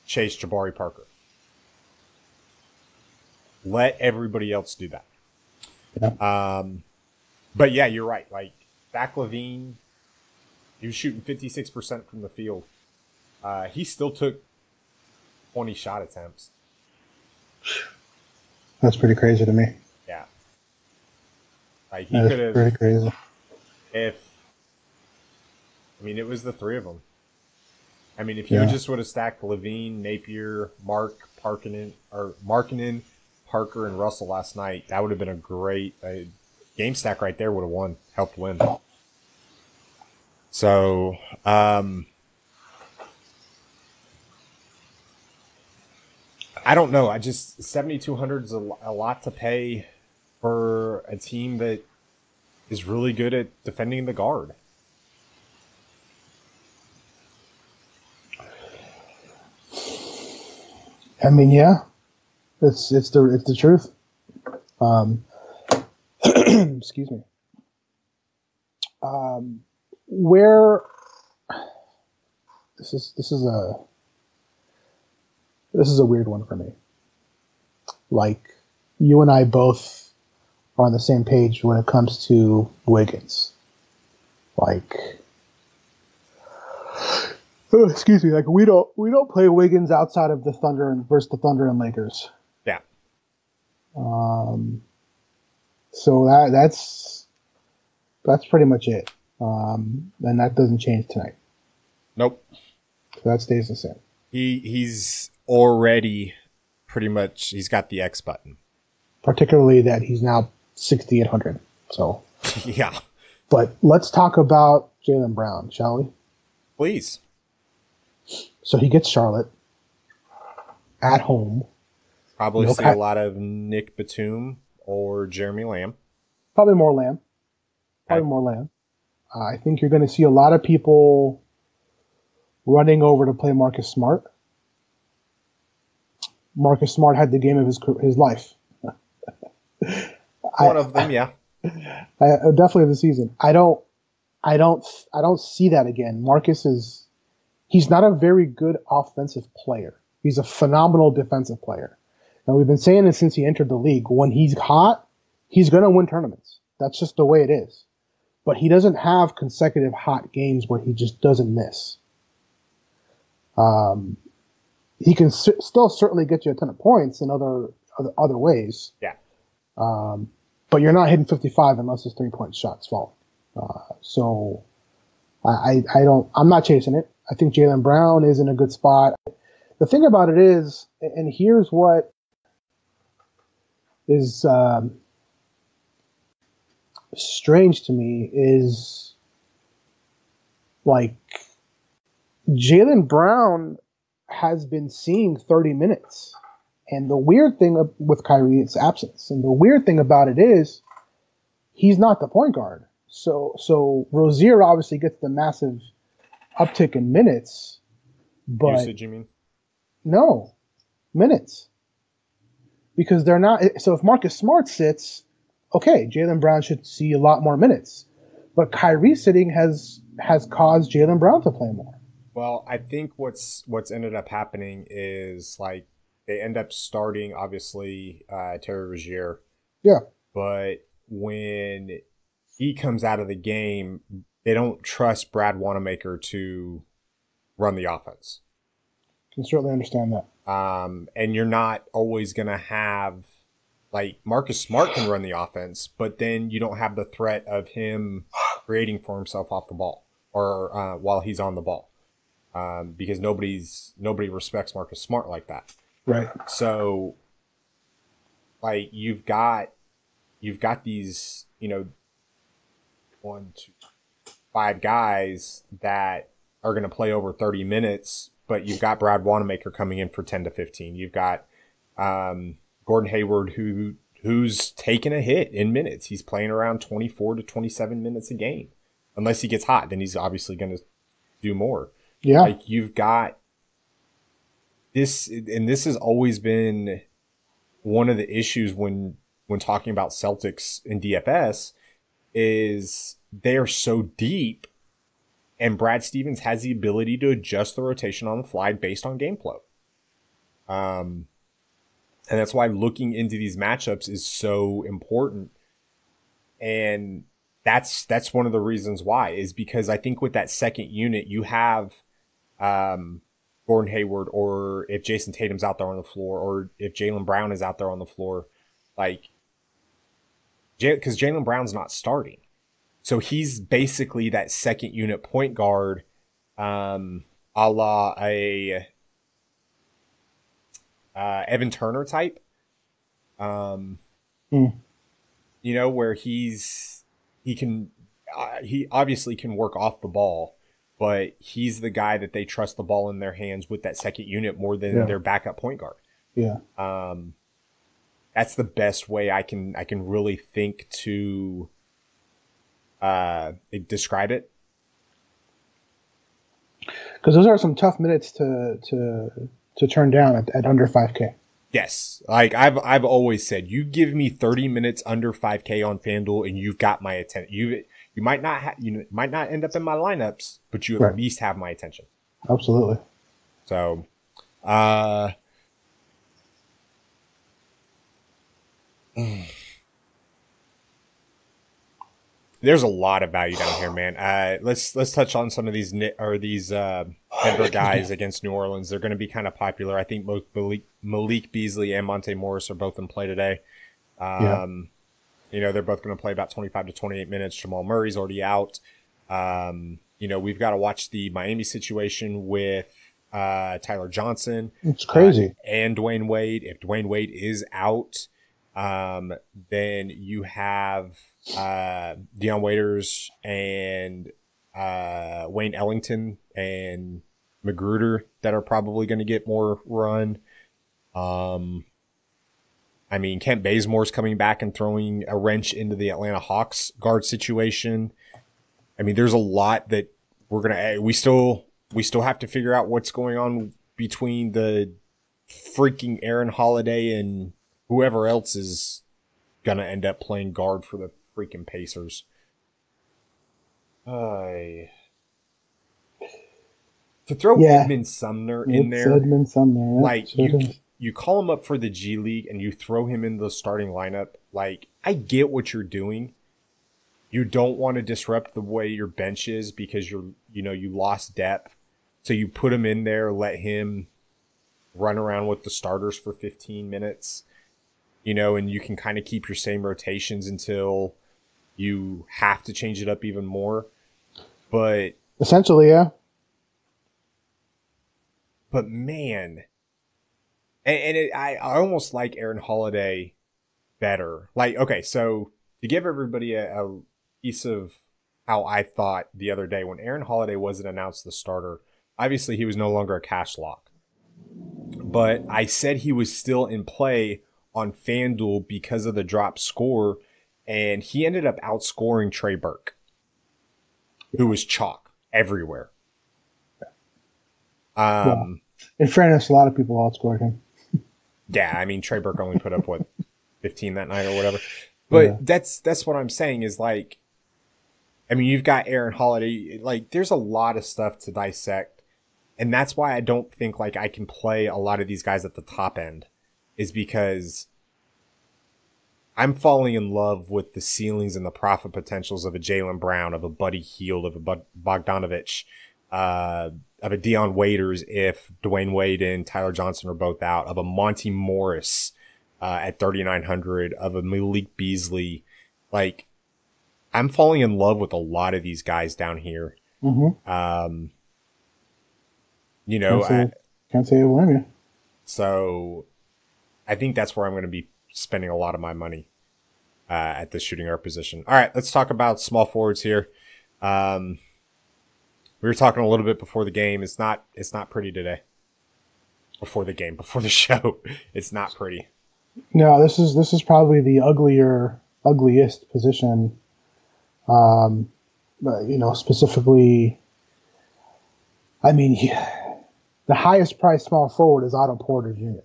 B: chase Jabari Parker. Let everybody else do that.
C: Yeah.
B: But yeah, you're right. Like, Zach LaVine, he was shooting 56% from the field. He still took 20 shot attempts.
C: That's pretty crazy to me.
B: Yeah. Like, he could have.
C: Pretty crazy.
B: It was the three of them. I mean, if you just would have stacked LaVine, Napier, Markkanen, Parker, and Russell last night, that would have been a great game stack right there. Would have helped win. So, I don't know. 7,200 is a lot to pay for a team that is really good at defending the guard.
C: I mean, yeah, it's the truth. Excuse me. Where this is a weird one for me. Like, you and I both are on the same page when it comes to Wiggins. Like, excuse me, like we don't play Wiggins outside of the Thunder versus the Thunder and Lakers.
B: Yeah.
C: So that's pretty much it. And that doesn't change tonight.
B: Nope.
C: So that stays the same.
B: He's already pretty much, he's got the X button.
C: Particularly that he's now 6,800. So
B: yeah.
C: But let's talk about Jaylen Brown, shall we?
B: Please.
C: So he gets Charlotte at home.
B: Probably see a lot of Nick Batum or Jeremy Lamb.
C: Probably more Lamb. I think you're going to see a lot of people running over to play Marcus Smart. Marcus Smart had the game of his life.
B: One of them, yeah.
C: Definitely the season. I don't see that again. He's not a very good offensive player. He's a phenomenal defensive player. And we've been saying it since he entered the league. When he's hot, he's going to win tournaments. That's just the way it is. But he doesn't have consecutive hot games where he just doesn't miss. He can still certainly get you a ton of points in other ways.
B: Yeah.
C: But you're not hitting 55 unless his 3-point shots fall. So I'm not chasing it. I think Jaylen Brown is in a good spot. The thing about it is, and here's what is strange to me, is like Jaylen Brown has been seeing 30 minutes. And the weird thing with Kyrie, it's absence. And the weird thing about it is he's not the point guard. So Rozier obviously gets the massive uptick in minutes, but
B: usage, you mean?
C: No, minutes. Because they're not. So if Marcus Smart sits, okay, Jaylen Brown should see a lot more minutes. But Kyrie sitting has caused Jaylen Brown to play more.
B: Well, I think what's ended up happening is like they end up starting obviously Terry Rozier.
C: Yeah.
B: But when he comes out of the game, they don't trust Brad Wanamaker to run the offense.
C: Can certainly understand that.
B: And you're not always going to have, like, Marcus Smart can run the offense, but then you don't have the threat of him creating for himself off the ball or while he's on the ball, because nobody respects Marcus Smart like that.
C: Right.
B: So, like, you've got these, 1, 2, 5 guys that are going to play over 30 minutes, but you've got Brad Wanamaker coming in for 10 to 15. You've got Gordon Hayward who's taken a hit in minutes. He's playing around 24 to 27 minutes a game. Unless he gets hot, then he's obviously going to do more.
C: Yeah.
B: Like, you've got this, and this has always been one of the issues when talking about Celtics in DFS, is they are so deep, and Brad Stevens has the ability to adjust the rotation on the fly based on game flow. And that's why looking into these matchups is so important. And that's one of the reasons why, is because I think with that second unit, you have Gordon Hayward, or if Jason Tatum's out there on the floor, or if Jaylen Brown is out there on the floor, like, because Jaylen Brown's not starting. So he's basically that second unit point guard, a la Evan Turner type. Where he obviously can work off the ball, but he's the guy that they trust the ball in their hands with that second unit more than their backup point guard.
C: Yeah.
B: That's the best way I can really think to describe it.
C: Because those are some tough minutes to turn down at under 5K.
B: Yes, like I've always said, you give me 30 minutes under 5K on FanDuel, and you've got my attention. You might not might not end up in my lineups, but you at least have my attention.
C: Absolutely.
B: So, there's a lot of value down here, man. Let's touch on some of these Denver guys against New Orleans. They're going to be kind of popular. I think both Malik Beasley and Monte Morris are both in play today. They're both going to play about 25 to 28 minutes. Jamal Murray's already out. We've got to watch the Miami situation with Tyler Johnson.
C: It's crazy.
B: And Dwayne Wade. If Dwayne Wade is out, then you have Dion Waiters and Wayne Ellington and Magruder that are probably going to get more run. Kent Bazemore's coming back and throwing a wrench into the Atlanta Hawks guard situation. There's a lot that we still have to figure out what's going on between the freaking Aaron Holiday and whoever else is going to end up playing guard for the freaking Pacers. To throw Edmund Sumner in there,
C: Edmund Sumner,
B: like you call him up for the G League and you throw him in the starting lineup. Like, I get what you're doing. You don't want to disrupt the way your bench is because you lost depth. So you put him in there, let him run around with the starters for 15 minutes, and you can kind of keep your same rotations until you have to change it up even more. But
C: essentially, yeah.
B: But man, I almost like Aaron Holiday better. Like, okay, so to give everybody a piece of how I thought the other day when Aaron Holiday wasn't announced the starter, obviously he was no longer a cash lock. But I said he was still in play on FanDuel because of the drop score, and he ended up outscoring Trey Burke, who was chalk everywhere.
C: In fairness, a lot of people outscored him.
B: Yeah, I mean, Trey Burke only put up, 15 that night or whatever. But that's what I'm saying is, like, I mean, you've got Aaron Holiday. Like, there's a lot of stuff to dissect. And that's why I don't think, like, I can play a lot of these guys at the top end, is because I'm falling in love with the ceilings and the profit potentials of a Jaylen Brown, of a Buddy Hield, of a Bogdanovich, of a Dion Waiters if Dwayne Wade and Tyler Johnson are both out, of a Monty Morris at 3,900, of a Malik Beasley. Like, I'm falling in love with a lot of these guys down here.
C: Mm-hmm. Can't say I blame you.
B: So I think that's where I'm going to be spending a lot of my money at the shooting guard position. All right, let's talk about small forwards here. We were talking a little bit before the game. It's not pretty today. Before the game, before the show, it's not pretty.
C: No, this is probably the ugliest position. Specifically, I mean, the highest priced small forward is Otto Porter Jr.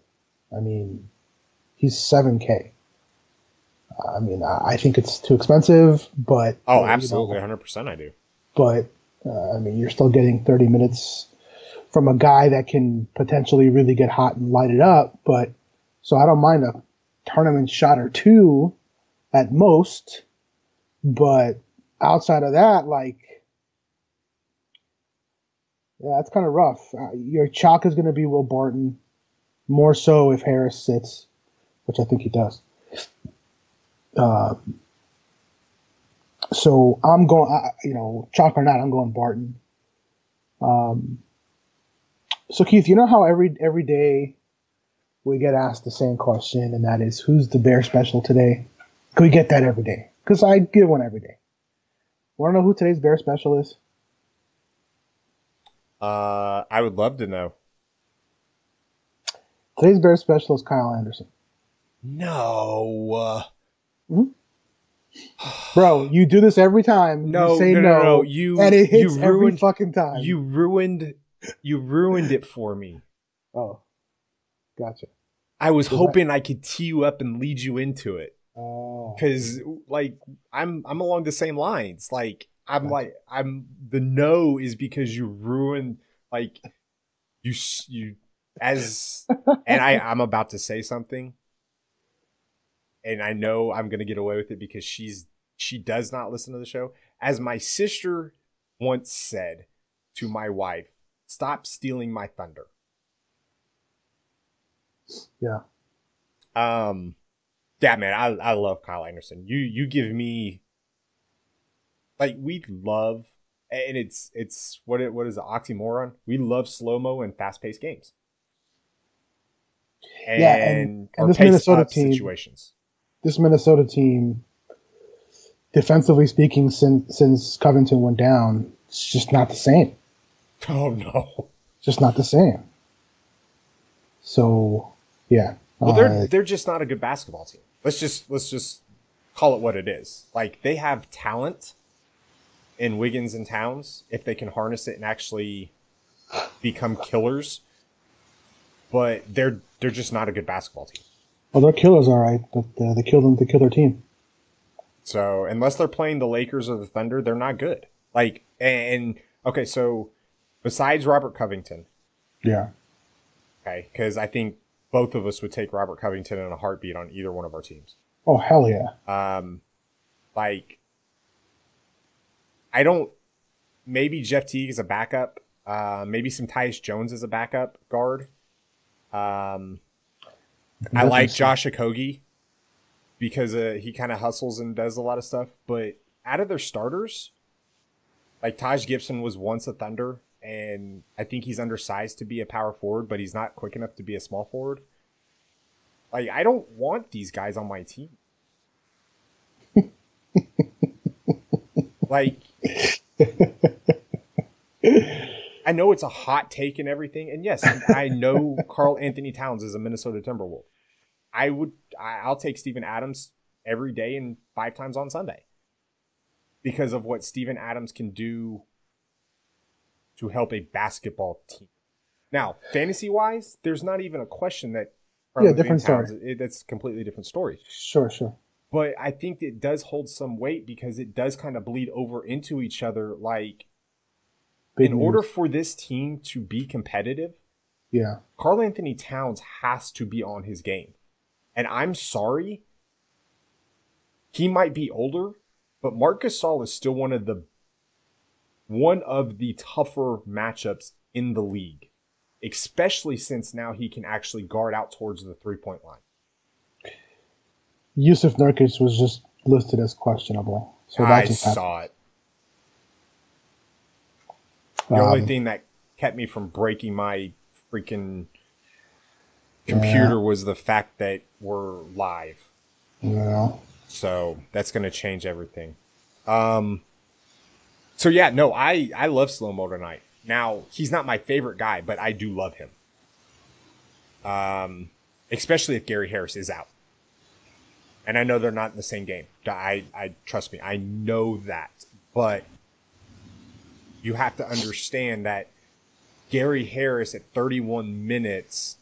C: I mean, he's $7K. I mean, I think it's too expensive, but
B: absolutely, 100% I do.
C: But I mean, you're still getting 30 minutes from a guy that can potentially really get hot and light it up. But so I don't mind a tournament shot or two at most. But outside of that, like, yeah, it's kind of rough. Your chalk is going to be Will Barton, more so if Harris sits, which I think he does. So I'm going, chalk or not, I'm going Barton. So Keith, you know how every day we get asked the same question, and that is, who's the Bear special today? Can we get that every day? Because I give one every day. Want to know who today's Bear special is?
B: I would love to know.
C: Today's Bear special is Kyle Anderson.
B: No.
C: Mm-hmm. Bro, you do this every time.
B: No,
C: you say
B: no.
C: And it hits every fucking time.
B: You ruined it for me.
C: Oh, gotcha.
B: I was hoping I could tee you up and lead you into it.
C: Oh.
B: Because, like, I'm along the same lines. Like, the no is because you ruined, like, you as, and I'm about to say something. And I know I'm going to get away with it because she does not listen to the show. As my sister once said to my wife, stop stealing my thunder.
C: Yeah.
B: Yeah, man, I love Kyle Anderson. You give me, like, we love, and it's what is an oxymoron? We love slow-mo and fast-paced games. And
C: this Minnesota team
B: situations.
C: This Minnesota team, defensively speaking, since Covington went down, it's just not the same.
B: Oh no,
C: it's just not the same. So, yeah.
B: Well, they're just not a good basketball team. Let's just call it what it is. Like, they have talent in Wiggins and Towns if they can harness it and actually become killers. But they're just not a good basketball team.
C: Well, they're killers, all right, but they kill their team.
B: So unless they're playing the Lakers or the Thunder, they're not good. Like, and okay, so besides Robert Covington,
C: Yeah.
B: okay, because I think both of us would take Robert Covington in a heartbeat on either one of our teams.
C: Oh, hell yeah.
B: Like, I don't. Maybe Jeff Teague is a backup. Maybe some Tyus Jones as a backup guard. I like Josh Okogie because he kind of hustles and does a lot of stuff. But out of their starters, like Taj Gibson was once a Thunder, and I think he's undersized to be a power forward, but he's not quick enough to be a small forward. Like, I don't want these guys on my team. Like, I know it's a hot take and everything, and yes, I know Karl Anthony Towns is a Minnesota Timberwolf. I'll take Steven Adams every day and 5 times on Sunday because of what Steven Adams can do to help a basketball team. Now, fantasy-wise, there's not even a question that Karl Anthony
C: different
B: Towns,
C: story.
B: that's a completely different story.
C: Sure.
B: But I think it does hold some weight because it does kind of bleed over into each other. Like, in order for this team to be competitive,
C: yeah,
B: Karl Anthony Towns has to be on his game. And I'm sorry, he might be older, but Marc Gasol is still one of the tougher matchups in the league, especially since now he can actually guard out towards the 3-point line.
C: Yusuf Nurkic was just listed as questionable. So
B: I saw it. The only thing that kept me from breaking my freaking computer was the fact that we're live.
C: Yeah.
B: So that's going to change everything. So yeah, no, I love Slow Mo tonight. Now, he's not my favorite guy, but I do love him. Especially if Gary Harris is out. And I know they're not in the same game. I trust me, I know that. But you have to understand that Gary Harris at 31 minutes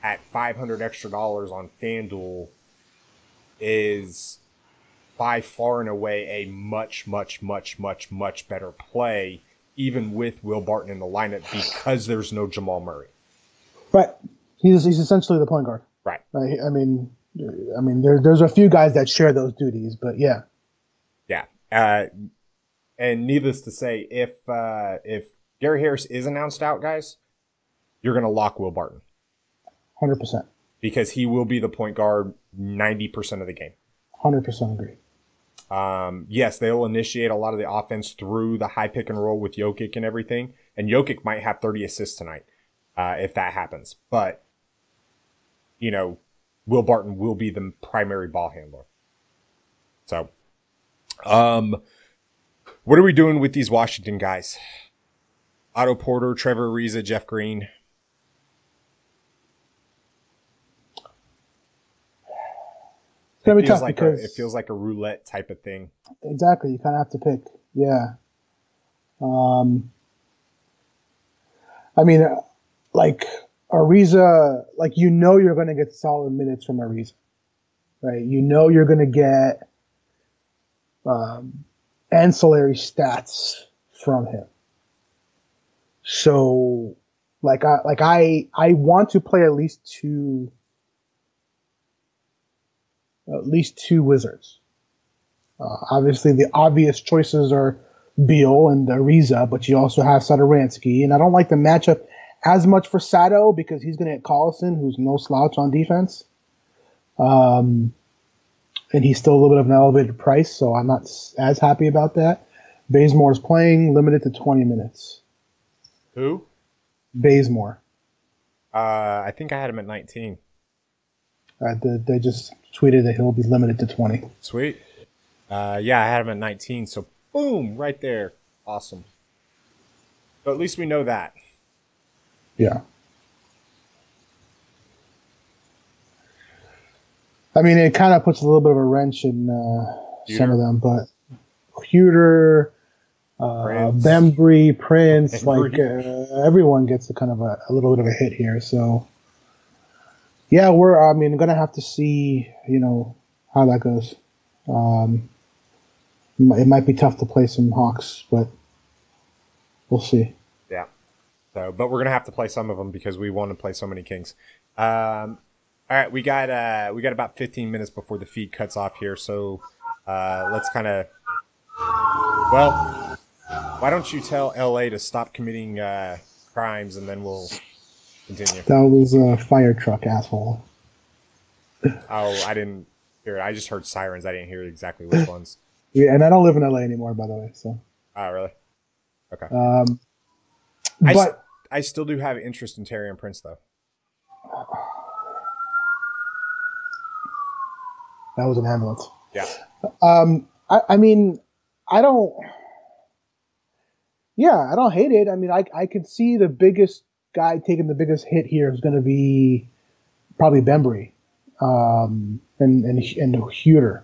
B: at $500 extra on FanDuel is by far and away a much, much, much, much, much better play, even with Will Barton in the lineup because there's no Jamal Murray.
C: Right. He's essentially the point guard.
B: Right.
C: I mean, there's a few guys that share those duties, but yeah.
B: Yeah. And needless to say, if Gary Harris is announced out, guys, you're going to lock Will Barton.
C: 100%.
B: Because he will be the point guard 90% of the game.
C: 100% agree.
B: Yes, they'll initiate a lot of the offense through the high pick and roll with Jokic and everything. And Jokic might have 30 assists tonight if that happens. But, you know, Will Barton will be the primary ball handler. So, what are we doing with these Washington guys? Otto Porter, Trevor Ariza, Jeff Green.
C: It's gonna be tough
B: because it feels like a roulette type of thing.
C: Exactly, you kind of have to pick. Yeah. I mean, like Ariza, like you're going to get solid minutes from Ariza, right? You're going to get ancillary stats from him. So, I want to play at least two Wizards. Obviously, the obvious choices are Beal and Ariza, but you also have Satoransky, and I don't like the matchup as much for Sato because he's going to get Collison, who's no slouch on defense. And he's still a little bit of an elevated price, so I'm not as happy about that. Bazemore's playing, limited to 20 minutes.
B: Who?
C: Bazemore.
B: I think I had him at 19.
C: They just tweeted that he'll be limited to 20.
B: Sweet. Yeah, I had him at 19, so boom, right there. Awesome. So at least we know that.
C: Yeah. I mean, it kind of puts a little bit of a wrench in some of them, but Huter, Bembry, Prince, everyone gets a kind of a little bit of a hit here. So, yeah, going to have to see, how that goes. It might be tough to play some Hawks, but we'll see.
B: Yeah. So, but we're gonna have to play some of them because we want to play so many Kings. All right, we got about 15 minutes before the feed cuts off here, so let's kind of. Well, why don't you tell LA to stop committing crimes, and then we'll continue.
C: That was a fire truck, asshole.
B: Oh, I didn't hear it. I just heard sirens. I didn't hear exactly which ones.
C: Yeah, and I don't live in LA anymore, by the way. So.
B: Oh, really? Okay.
C: But
B: I still do have interest in Terry and Prince, though.
C: That was an ambulance.
B: Yeah.
C: I mean, I don't. Yeah, I don't hate it. I mean, I could see the biggest guy taking the biggest hit here is going to be probably Bembry, and Huter.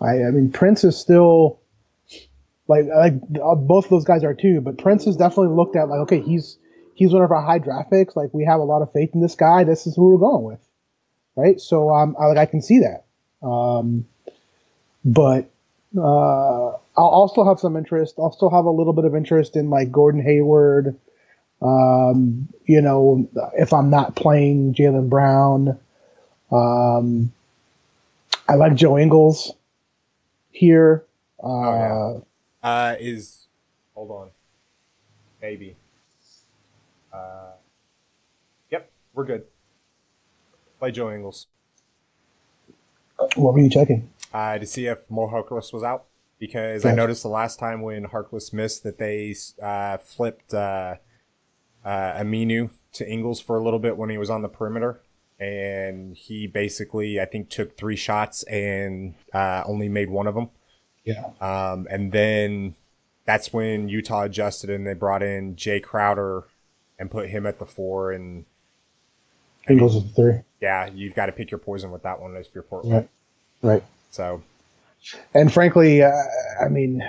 C: I mean, Prince is still like both of those guys are too, but Prince is definitely looked at like, okay, he's one of our high draft picks. Like, we have a lot of faith in this guy. This is who we're going with, right? So I can see that. But I'll also have some interest. I'll still have a little bit of interest in like Gordon Hayward. You know, if I'm not playing Jaylen Brown, I like Joe Ingles here.
B: Hold on, maybe. Yep, we're good. Play Joe Ingles.
C: What were you checking?
B: To see if Mo Harkless was out, because
C: Yes.
B: I noticed the last time when Harkless missed that they flipped Aminu to Ingles for a little bit when he was on the perimeter, and he basically, I think, took 3 shots and only made one of them.
C: Yeah.
B: And then that's when Utah adjusted and they brought in Jay Crowder and put him at the 4. And
C: Ingles is 3.
B: yeah, you've got to pick your poison with that one if you're Portland.
C: Right.
B: So,
C: And frankly, I mean,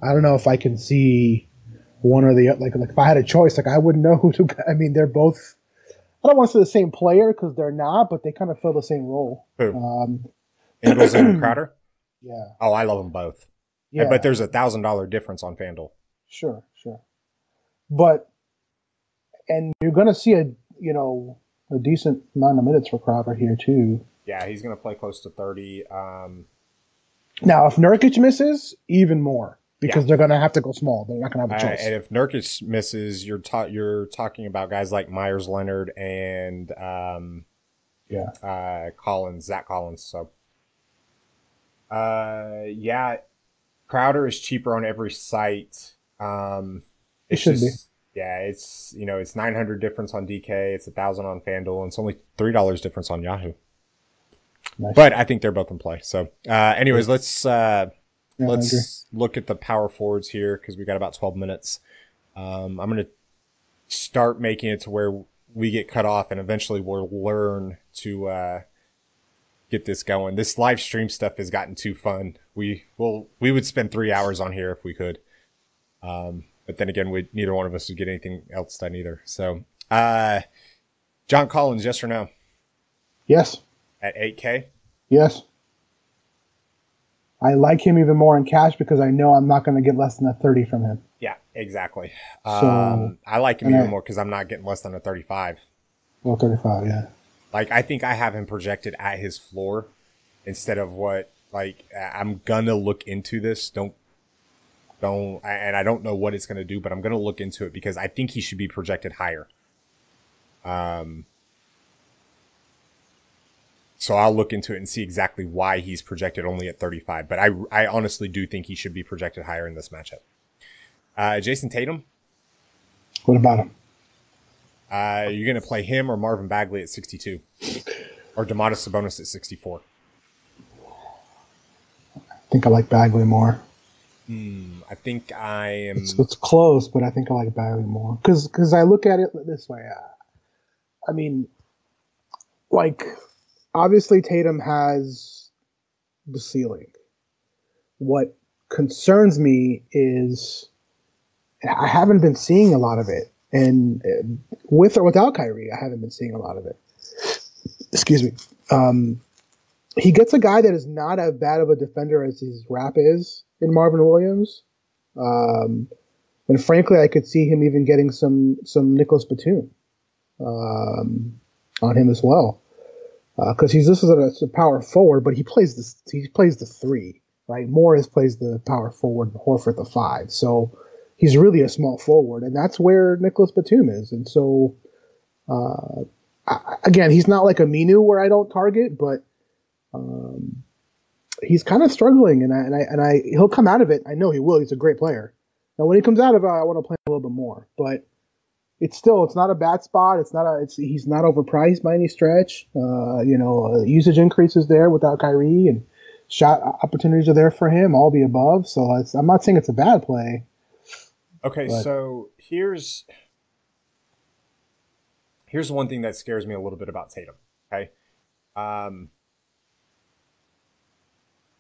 C: I don't know if I can see one or the other. Like if I had a choice, like I wouldn't know who to. I mean, they're both. I don't want to say the same player because they're not, but they kind of fill the same role.
B: Who? Ingles and Crowder?
C: Yeah.
B: Oh, I love them both.
C: Yeah.
B: But there's $1,000 difference on FanDuel.
C: Sure. But and you're going to see a decent amount of minutes for Crowder here too.
B: Yeah, he's going to play close to 30.
C: Now, if Nurkic misses, even more because they're going to have to go small. They're not going to have a choice.
B: And if Nurkic misses, you're talking about guys like Myers Leonard and Zach Collins. So, Crowder is cheaper on every site.
C: It should be.
B: Yeah, it's it's $900 difference on DK, it's $1,000 on FanDuel, and it's only $3 difference on Yahoo.
C: Nice.
B: But I think they're both in play. So, anyways, let's look at the power forwards here because we got about 12 minutes. I'm going to start making it to where we get cut off, and eventually we'll learn to get this going. This live stream stuff has gotten too fun. We would spend 3 hours on here if we could. But then again, neither one of us would get anything else done either. So, John Collins, yes or no?
C: Yes.
B: At 8K?
C: Yes. I like him even more in cash because I know I'm not going to get less than a 30 from him.
B: Yeah, exactly.
C: So,
B: I like him even more because I'm not getting less than a 35.
C: Well, 35, yeah.
B: Like, I think I have him projected at his floor instead of what, like, I'm going to look into this. And I don't know what it's going to do, but I'm going to look into it because I think he should be projected higher. So I'll look into it and see exactly why he's projected only at 35. But I honestly do think he should be projected higher in this matchup. Jason Tatum?
C: What about him?
B: You're going to play him or Marvin Bagley at 62? Or Domantas Sabonis at 64?
C: I think I like Bagley more.
B: I think I am...
C: It's close, but I think I like Bagley more. Because I look at it this way. I mean, like... Obviously, Tatum has the ceiling. What concerns me is I haven't been seeing a lot of it. And with or without Kyrie, I haven't been seeing a lot of it. Excuse me. he gets a guy that is not as bad of a defender as his rap is in Marvin Williams. Um, and frankly, I could see him even getting some Nicholas Batum on him as well, because he's this is a power forward, but he plays the three, right? Morris plays the power forward, Horford the five, so he's really a small forward, and that's where Nicholas Batum is. And so, again, he's not like a Minu where I don't target, but he's kind of struggling, and I he'll come out of it. I know he will. He's a great player. Now, when he comes out of it, I want to play a little bit more, but it's not a bad spot. He's not overpriced by any stretch. Usage increases there without Kyrie, and shot opportunities are there for him. All the above. So I'm not saying it's a bad play.
B: Okay, so here's one thing that scares me a little bit about Tatum. Okay,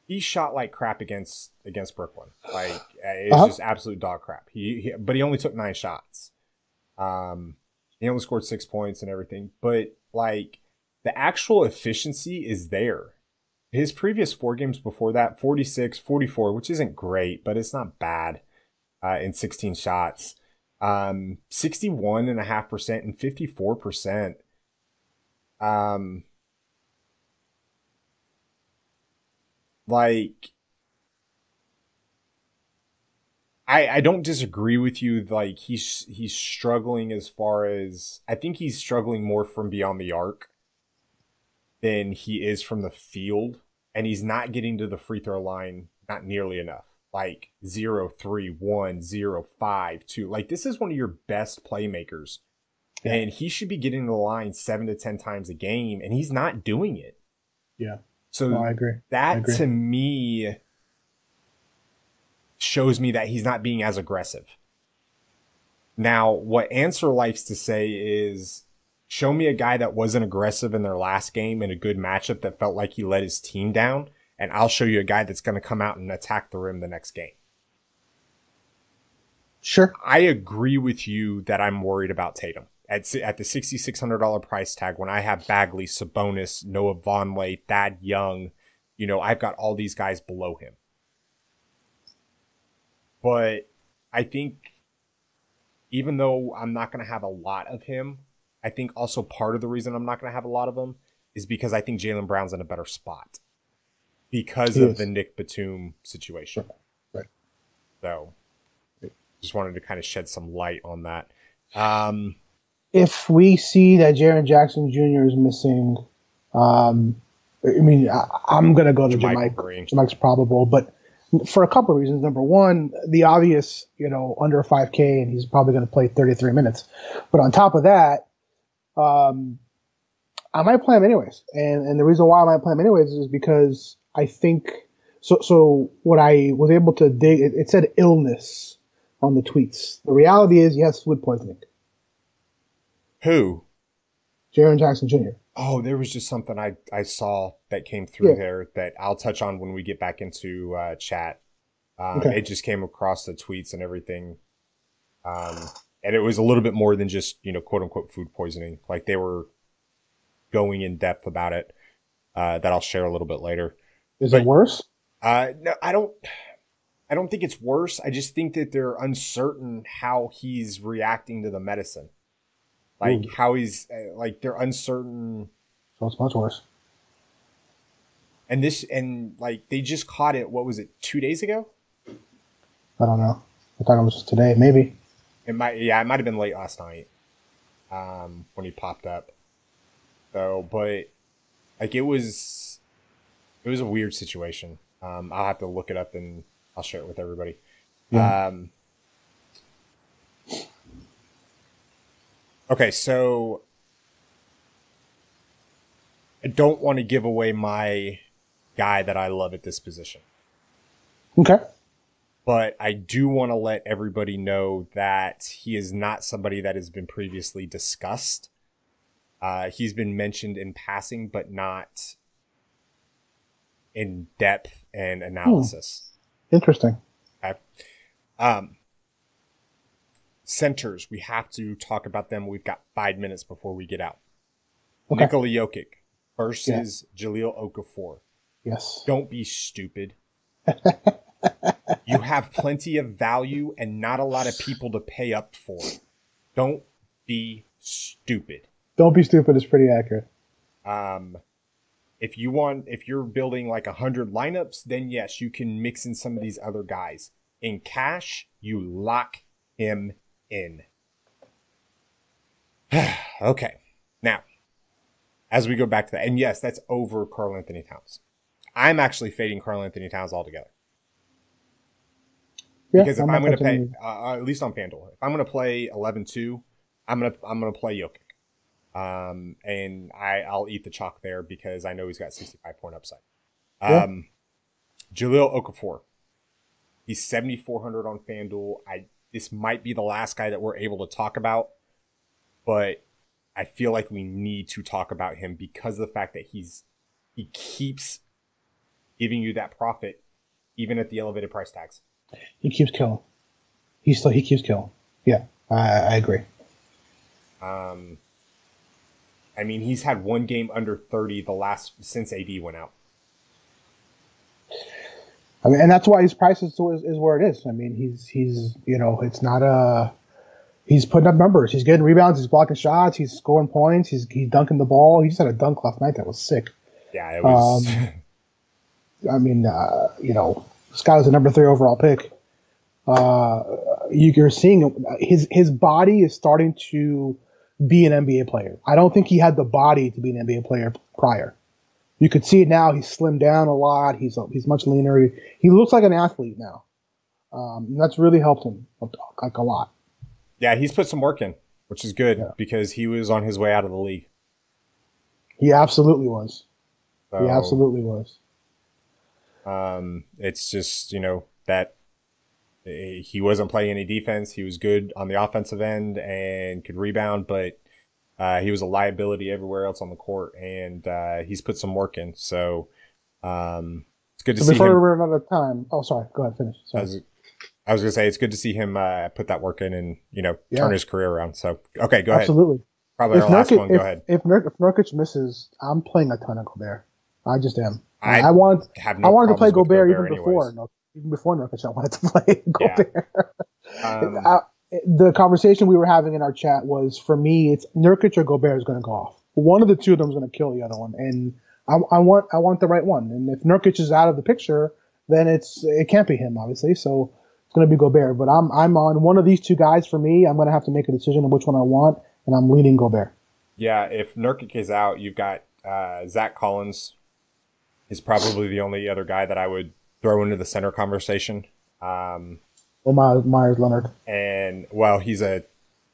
B: he shot like crap against Brooklyn. Like it's just absolute dog crap. But he only took 9 shots. He only scored 6 points and everything. But like the actual efficiency is there. His previous 4 games before that, 46, 44, which isn't great, but it's not bad. In 16 shots, 61.5% and 54%. Like, I don't disagree with you. Like, he's struggling as far as, I think he's struggling more from beyond the arc than he is from the field, and he's not getting to the free throw line not nearly enough. Like 0, 3, 1, 0, 5, 2. Like, this is one of your best playmakers. Yeah. And he should be getting to the line 7 to 10 times a game, and he's not doing it.
C: Yeah.
B: So
C: I agree.
B: That to me shows me that he's not being as aggressive. Now, what Answer likes to say is, show me a guy that wasn't aggressive in their last game in a good matchup that felt like he let his team down, and I'll show you a guy that's going to come out and attack the rim the next game.
C: Sure.
B: I agree with you that I'm worried about Tatum. At the $6,600 price tag, when I have Bagley, Sabonis, Noah Vonleh, Thad Young, I've got all these guys below him. But I think even though I'm not going to have a lot of him, I think also part of the reason I'm not going to have a lot of him is because I think Jaylen Brown's in a better spot because of the Nick Batum situation.
C: Right.
B: So just wanted to kind of shed some light on that.
C: If we see that Jaren Jackson Jr. is missing, I'm going to go to Jermichael. Jermichael's probable, but for a couple of reasons. Number one, the obvious, under 5K, and he's probably going to play 33 minutes. But on top of that, I might play him anyways. And the reason why I might play him anyways is because I think so what I was able to dig, it said illness on the tweets. The reality is he has food poisoning.
B: Who?
C: Jaren Jackson Jr.
B: Oh, there was just something I saw that came through there that I'll touch on when we get back into chat. It just came across the tweets and everything. And it was a little bit more than just, quote unquote food poisoning. Like, they were going in depth about it, that I'll share a little bit later.
C: Is it worse?
B: No, I don't think it's worse. I just think that they're uncertain how he's reacting to the medicine. Like, how he's, they're uncertain.
C: So it's much worse.
B: And they just caught it, what was it, 2 days ago?
C: I don't know. I thought it was today, maybe.
B: It might have been late last night, when he popped up. So, but, it was a weird situation. I'll have to look it up and I'll share it with everybody. Yeah. Okay, so I don't want to give away my guy that I love at this position.
C: Okay.
B: But I do want to let everybody know that he is not somebody that has been previously discussed. He's been mentioned in passing, but not in depth and analysis.
C: Interesting.
B: Okay. Centers, we have to talk about them. We've got 5 minutes before we get out. Okay. Nikola Jokic versus Jahlil Okafor.
C: Yes.
B: Don't be stupid. You have plenty of value and not a lot of people to pay up for. Don't be stupid.
C: Don't be stupid is pretty accurate.
B: If you're building like 100 lineups, then yes, you can mix in some of these other guys. In cash, you lock him in. Okay. Now, as we go back to that, and yes, that's over Karl Anthony Towns. I'm actually fading Karl Anthony Towns altogether.
C: Yeah,
B: because if I'm going to pay, at least on FanDuel, if I'm going to play 11-2, I'm going to play Jokic. And I'll eat the chalk there because I know he's got 65-point upside. Jahlil Okafor. He's 7,400 on FanDuel. This might be the last guy that we're able to talk about, but I feel like we need to talk about him because of the fact that he keeps giving you that profit even at the elevated price tags.
C: He keeps killing. He keeps killing. Yeah, I agree.
B: I mean, he's had one game under 30 since AD went out.
C: I mean, and that's why his price is where it is. I mean, he's it's not he's putting up numbers. He's getting rebounds. He's blocking shots. He's scoring points. He's dunking the ball. He just had a dunk last night that was sick.
B: Yeah, it was.
C: I mean, this guy was the number 3 overall pick. You're seeing his body is starting to be an NBA player. I don't think he had the body to be an NBA player prior. You could see it now. He's slimmed down a lot. He's much leaner. He looks like an athlete now. And that's really helped him like a lot.
B: Yeah, he's put some work in, which is good because he was on his way out of the league.
C: He absolutely was.
B: So,
C: he absolutely was.
B: It's just, that he wasn't playing any defense. He was good on the offensive end and could rebound, but he was a liability everywhere else on the court, and he's put some work in. So it's good to see him.
C: Before we run out of time, sorry, go ahead, finish. Sorry.
B: I was going to say it's good to see him put that work in and turn his career around. So okay, go ahead.
C: Absolutely.
B: Probably our last one. Go ahead.
C: If Nurkic misses, I'm playing a ton of Gobert. I just am. I wanted to play Gobert even before. Even before Nurkic, I wanted to play Gobert. Yeah. The conversation we were having in our chat was, for me, it's Nurkic or Gobert is going to go off. One of the two of them is going to kill the other one, and I want the right one. And if Nurkic is out of the picture, then it can't be him, obviously. So it's going to be Gobert. But I'm on one of these two guys. For me, I'm going to have to make a decision on which one I want, and I'm leaning Gobert.
B: Yeah, if Nurkic is out, you've got Zach Collins is probably the only other guy that I would throw into the center conversation.
C: Or Myers Leonard.
B: And, well, he's a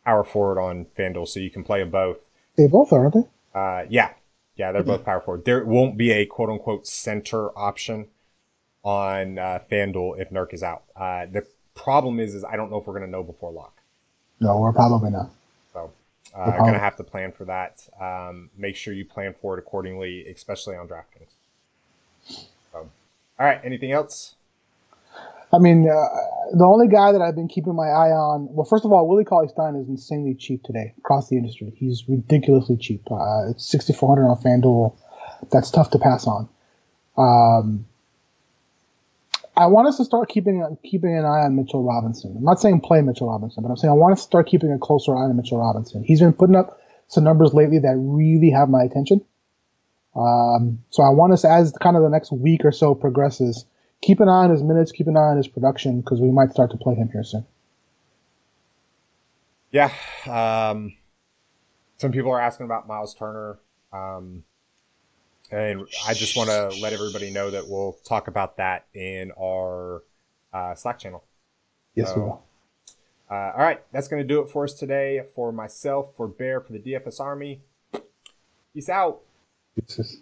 B: power forward on FanDuel, so you can play them both.
C: They both are, aren't
B: they? Yeah, they're both power forward. There won't be a quote-unquote center option on FanDuel if Nurk is out. The problem is I don't know if we're going to know before lock.
C: No, we're probably not.
B: So going to have to plan for that. Make sure you plan for it accordingly, especially on DraftKings. So, all right, anything else?
C: I mean, the only guy that I've been keeping my eye on, well, first of all, Willie Cauley-Stein is insanely cheap today across the industry. He's ridiculously cheap. It's $6,400 on FanDuel. That's tough to pass on. I want us to start keeping an eye on Mitchell Robinson. I'm not saying play Mitchell Robinson, but I'm saying I want us to start keeping a closer eye on Mitchell Robinson. He's been putting up some numbers lately that really have my attention. So I want us, as kind of the next week or so progresses, keep an eye on his minutes, keep an eye on his production, because we might start to play him here soon.
B: Yeah. Some people are asking about Miles Turner. And I just want to let everybody know that we'll talk about that in our Slack channel.
C: Yes, we will.
B: All right. That's going to do it for us today. For myself, for Bear, for the DFS Army. Peace out.
C: Peace.